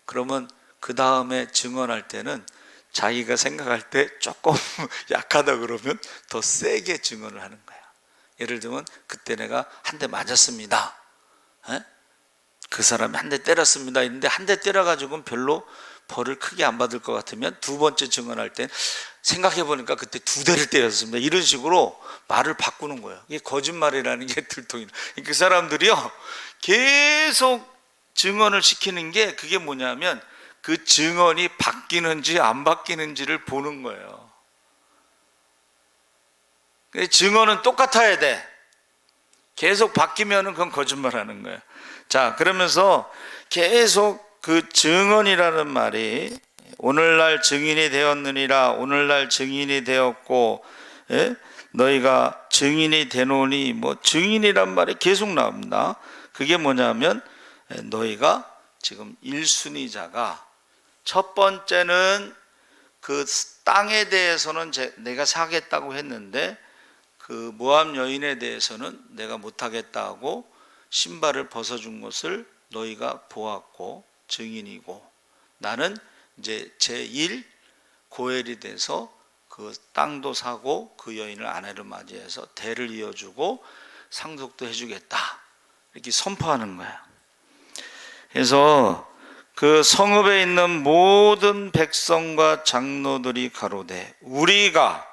그러면 그 다음에 증언할 때는 자기가 생각할 때 조금 약하다 그러면 더 세게 증언을 하는 거야. 예를 들면 그때 내가 한 대 맞았습니다. 그 사람이 한 대 때렸습니다. 있는데 한 대 때려가지고는 별로 벌을 크게 안 받을 것 같으면 두 번째 증언할 때 생각해보니까 그때 두 대를 때렸습니다. 이런 식으로 말을 바꾸는 거예요. 이게 거짓말이라는 게 들통이다. 그 사람들이요, 계속 증언을 시키는 게 그게 뭐냐면 그 증언이 바뀌는지 안 바뀌는지를 보는 거예요. 증언은 똑같아야 돼. 계속 바뀌면은 그건 거짓말하는 거예요. 자, 그러면서 계속 그 증언이라는 말이 오늘날 증인이 되었느니라, 오늘날 증인이 되었고, 너희가 증인이 되노니, 뭐 증인이란 말이 계속 나옵니다. 그게 뭐냐면 너희가 지금 1순위자가, 첫 번째는 그 땅에 대해서는 내가 사겠다고 했는데 그 모압 여인에 대해서는 내가 못하겠다고 신발을 벗어준 것을 너희가 보았고 증인이고, 나는 이제 제1 고엘이 돼서 그 땅도 사고 그 여인을 아내로 맞이해서 대를 이어주고 상속도 해주겠다, 이렇게 선포하는 거야. 그래서 그 성읍에 있는 모든 백성과 장로들이 가로되 우리가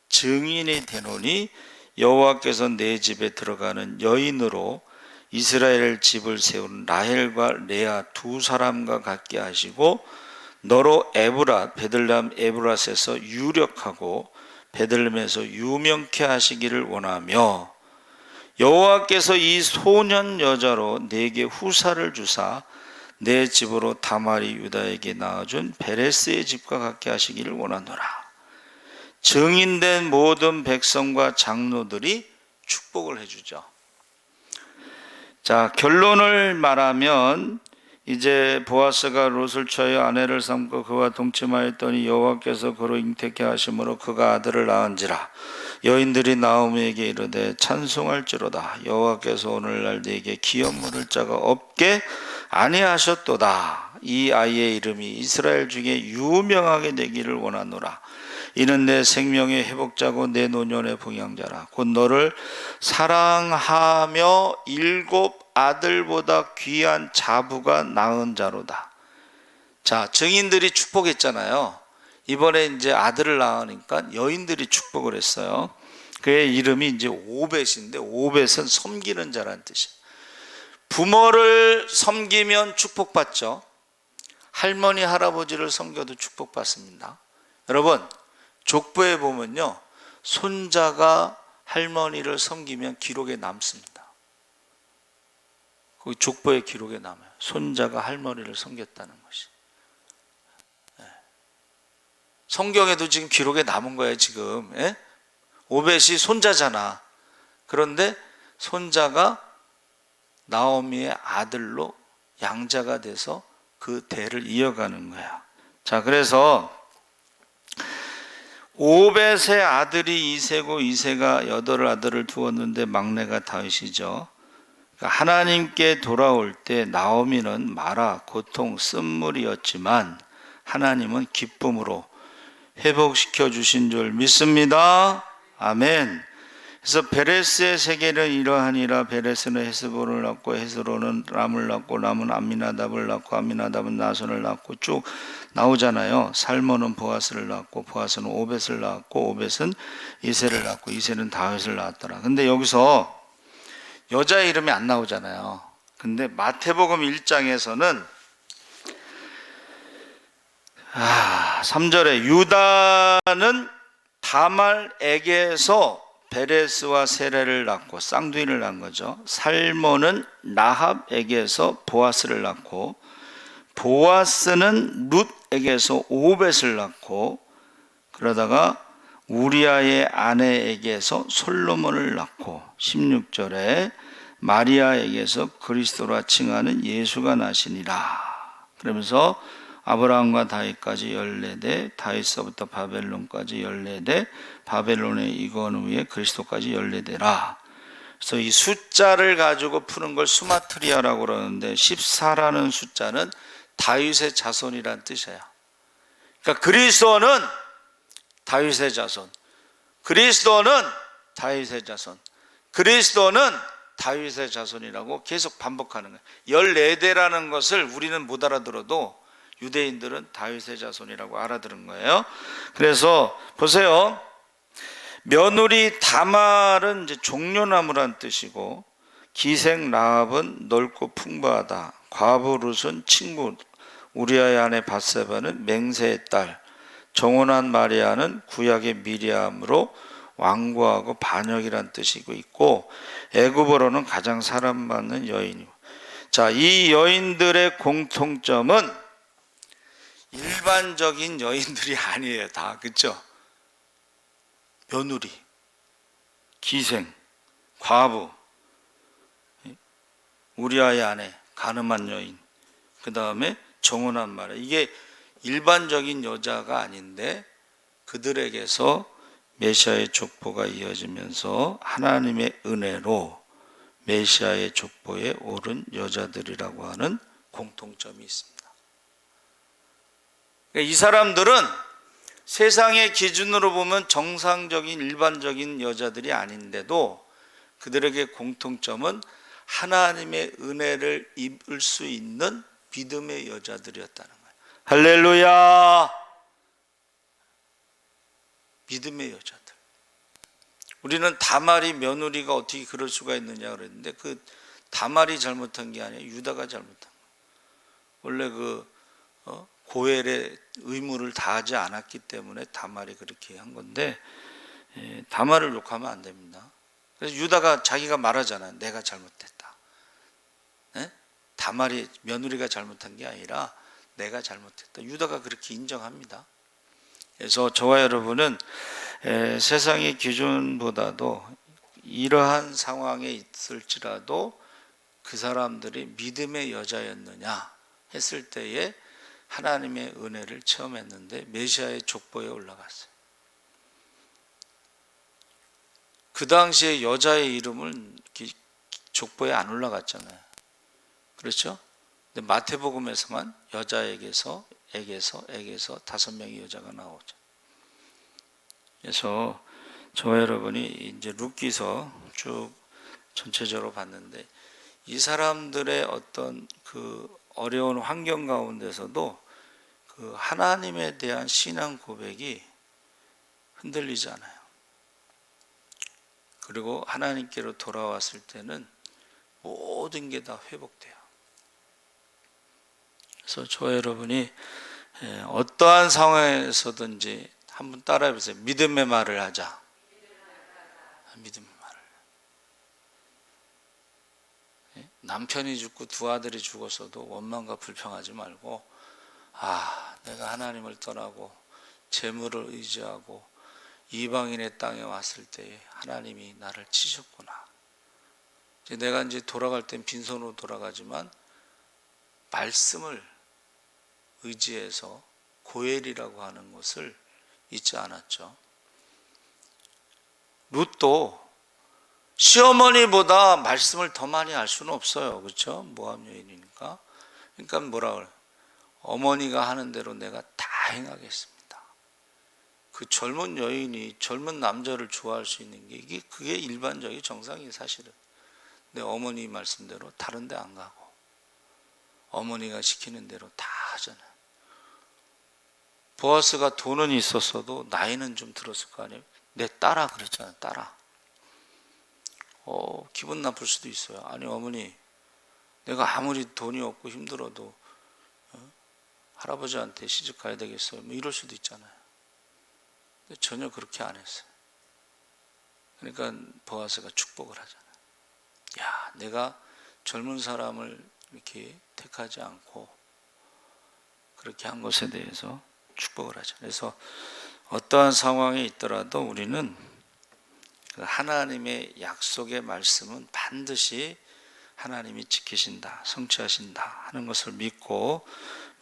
증인이 되노니 여호와께서 내 집에 들어가는 여인으로 이스라엘 집을 세운 라헬과 레아 두 사람과 같게 하시고 너로 에브랏 베들레헴 에브랏에서 유력하고 베들레헴에서 유명케 하시기를 원하며, 여호와께서 이 소년 여자로 내게 후사를 주사 내 집으로 다말이 유다에게 낳아준 베레스의 집과 같게 하시기를 원하노라. 증인된 모든 백성과 장로들이 축복을 해주죠. 자, 결론을 말하면 이제 보아스가 룻을 취하여 아내를 삼고 그와 동침하였더니 여호와께서 그로 잉태케 하심으로 그가 아들을 낳은지라. 여인들이 나오미에게 이르되 찬송할지로다. 여호와께서 오늘날 네게 기업 물을 자가 없게 아니하셨도다. 이 아이의 이름이 이스라엘 중에 유명하게 되기를 원하노라. 이는 내 생명의 회복자고 내 노년의 봉양자라. 곧 너를 사랑하며 7 아들보다 귀한 자부가 낳은 자로다. 자, 증인들이 축복했잖아요. 이번에 이제 아들을 낳으니까 여인들이 축복을 했어요. 그의 이름이 이제 오벳인데, 오벳은 섬기는 자라는 뜻이에요. 부모를 섬기면 축복받죠. 할머니 할아버지를 섬겨도 축복받습니다. 여러분, 족보에 보면요, 손자가 할머니를 섬기면 기록에 남습니다. 그 족보의 기록에 남아요. 손자가 할머니를 섬겼다는 것이. 성경에도 지금 기록에 남은 거예요, 지금. 오벳이 손자잖아. 그런데 손자가 나오미의 아들로 양자가 돼서 그 대를 이어가는 거야. 자, 그래서 오벳의 아들이 이세고, 이세가 8아들을 두었는데 막내가 다윗이죠. 하나님께 돌아올 때 나오미는 마라, 고통, 쓴물이었지만 하나님은 기쁨으로 회복시켜 주신 줄 믿습니다. 아멘. 그래서 베레스의 세계는 이러하니라. 베레스는 헤스본을 낳고, 헤스론은 람을 낳고, 람은 암미나답을 낳고, 암미나답은 나손을 낳고 쭉 나오잖아요. 살몬은 보아스를 낳고, 보아스는 오벳을 낳고, 오벳은 이세를 낳고, 이세는 다윗을 낳았더라. 근데 여기서 여자의 이름이 안 나오잖아요. 근데 마태복음 1장에서는 3절에 유다는 다말에게서 베레스와 세레를 낳고 쌍둥이를 낳은 거죠. 살몬은 라합에게서 보아스를 낳고, 보아스는 룻에게서 오벳을 낳고, 그러다가 우리아의 아내에게서 솔로몬을 낳고, 16절에 마리아에게서 그리스도라 칭하는 예수가 나시니라. 그러면서 아브라함과 다윗까지 14대, 다윗서부터 바벨론까지 14대, 바벨론의 이건 후에 그리스도까지 14대라. 그래서 이 숫자를 가지고 푸는 걸 수마트리아라고 그러는데, 14라는 숫자는 다윗의 자손이란 뜻이에요. 그러니까 그리스도는 다윗의 자손, 그리스도는 다윗의 자손, 그리스도는 다윗의 자손이라고 계속 반복하는 거예요. 14대라는 것을 우리는 못 알아들어도 유대인들은 다윗의 자손이라고 알아들은 거예요. 그래서 보세요. 며느리 다말은 이제 종려나무란 뜻이고, 기생 라합은 넓고 풍부하다. 과부 룻은 친구, 우리아의 아내 밧세바는 맹세의 딸, 정혼한 마리아는 구약의 미리암으로 완고하고 반역이란 뜻이고 있고, 애굽어로는 가장 사랑받는 여인이고. 자, 이 여인들의 공통점은 일반적인 여인들이 아니에요. 다, 그렇죠? 며느리, 기생, 과부, 우리아의 아내, 가늠한 여인, 그 다음에 정혼한 마리아. 이게 일반적인 여자가 아닌데 그들에게서 메시아의 족보가 이어지면서 하나님의 은혜로 메시아의 족보에 오른 여자들이라고 하는 공통점이 있습니다. 이 사람들은 세상의 기준으로 보면 정상적인 일반적인 여자들이 아닌데도 그들에게 공통점은 하나님의 은혜를 입을 수 있는 믿음의 여자들이었다는 거예요. 할렐루야! 믿음의 여자들. 우리는 다말이 며느리가 어떻게 그럴 수가 있느냐 그랬는데, 그 다말이 잘못한 게 아니에요. 유다가 잘못한 거예요. 원래 고엘의 의무를 다하지 않았기 때문에 다말이 그렇게 한 건데, 다말을 욕하면 안 됩니다. 그래서 유다가 자기가 말하잖아요. 내가 잘못했다. 다말이 며느리가 잘못한 게 아니라 내가 잘못했다. 유다가 그렇게 인정합니다. 그래서 저와 여러분은 세상의 기준보다도 이러한 상황에 있을지라도 그 사람들이 믿음의 여자였느냐 했을 때에 하나님의 은혜를 체험했는데 메시아의 족보에 올라갔어요. 그 당시에 여자의 이름은 족보에 안 올라갔잖아요. 그렇죠? 근데 마태복음에서만 여자에게서 5명의 여자가 나오죠. 그래서 저와 여러분이 이제 룻기서 쭉 전체적으로 봤는데, 이 사람들의 어떤 그 어려운 환경 가운데서도 그 그 하나님에 대한 신앙 고백이 흔들리잖아요. 그리고 하나님께로 돌아왔을 때는 모든 게 다 회복돼요. 그래서 저 여러분이 어떠한 상황에서든지 한번 따라해 보세요. 믿음의 말을 하자. 믿음의 말을. 남편이 죽고 두 아들이 죽었어도 원망과 불평하지 말고, 내가 하나님을 떠나고 재물을 의지하고 이방인의 땅에 왔을 때에 하나님이 나를 치셨구나. 내가 이제 돌아갈 땐 빈손으로 돌아가지만 말씀을 의지해서 고엘이라고 하는 것을 잊지 않았죠. 룻도 시어머니보다 말씀을 더 많이 알 수는 없어요. 그렇죠? 모압 여인이니까. 그러니까 뭐라 그래? 어머니가 하는 대로 내가 다 행하겠습니다. 그 젊은 여인이 젊은 남자를 좋아할 수 있는 게 그게 일반적인 정상이에요. 사실은. 내 어머니 말씀대로 다른 데 안 가고 어머니가 시키는 대로 다 하잖아요. 보아스가 돈은 있었어도 나이는 좀 들었을 거 아니에요. 내 딸아 그랬잖아요. 딸아. 기분 나쁠 수도 있어요. 아니 어머니, 내가 아무리 돈이 없고 힘들어도 할아버지한테 시집 가야 되겠어요. 뭐 이럴 수도 있잖아요. 근데 전혀 그렇게 안 했어요. 그러니까 보아스가 축복을 하잖아요. 야, 내가 젊은 사람을 이렇게 택하지 않고 그렇게 한 것에 대해서 축복을 하죠. 그래서 어떠한 상황에 있더라도 우리는 하나님의 약속의 말씀은 반드시 하나님이 지키신다, 성취하신다 하는 것을 믿고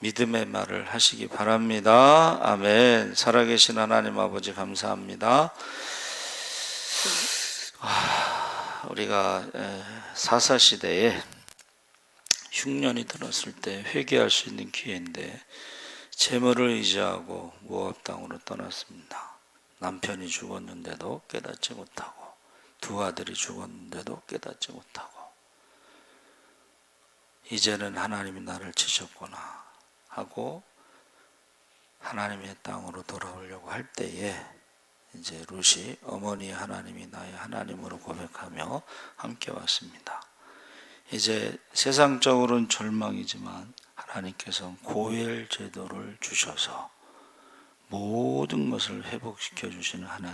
믿음의 말을 하시기 바랍니다. 아멘. 살아계신 하나님 아버지 감사합니다. 우리가 사사시대에 흉년이 들었을 때 회개할 수 있는 기회인데 재물을 의지하고 모압 땅으로 떠났습니다. 남편이 죽었는데도 깨닫지 못하고 두 아들이 죽었는데도 깨닫지 못하고 이제는 하나님이 나를 치셨구나 하고 하나님의 땅으로 돌아오려고 할 때에 이제 룻이 어머니 하나님이 나의 하나님으로 고백하며 함께 왔습니다. 이제 세상적으로는 절망이지만 하나님께서 고엘 제도를 주셔서 모든 것을 회복시켜 주시는 하나님.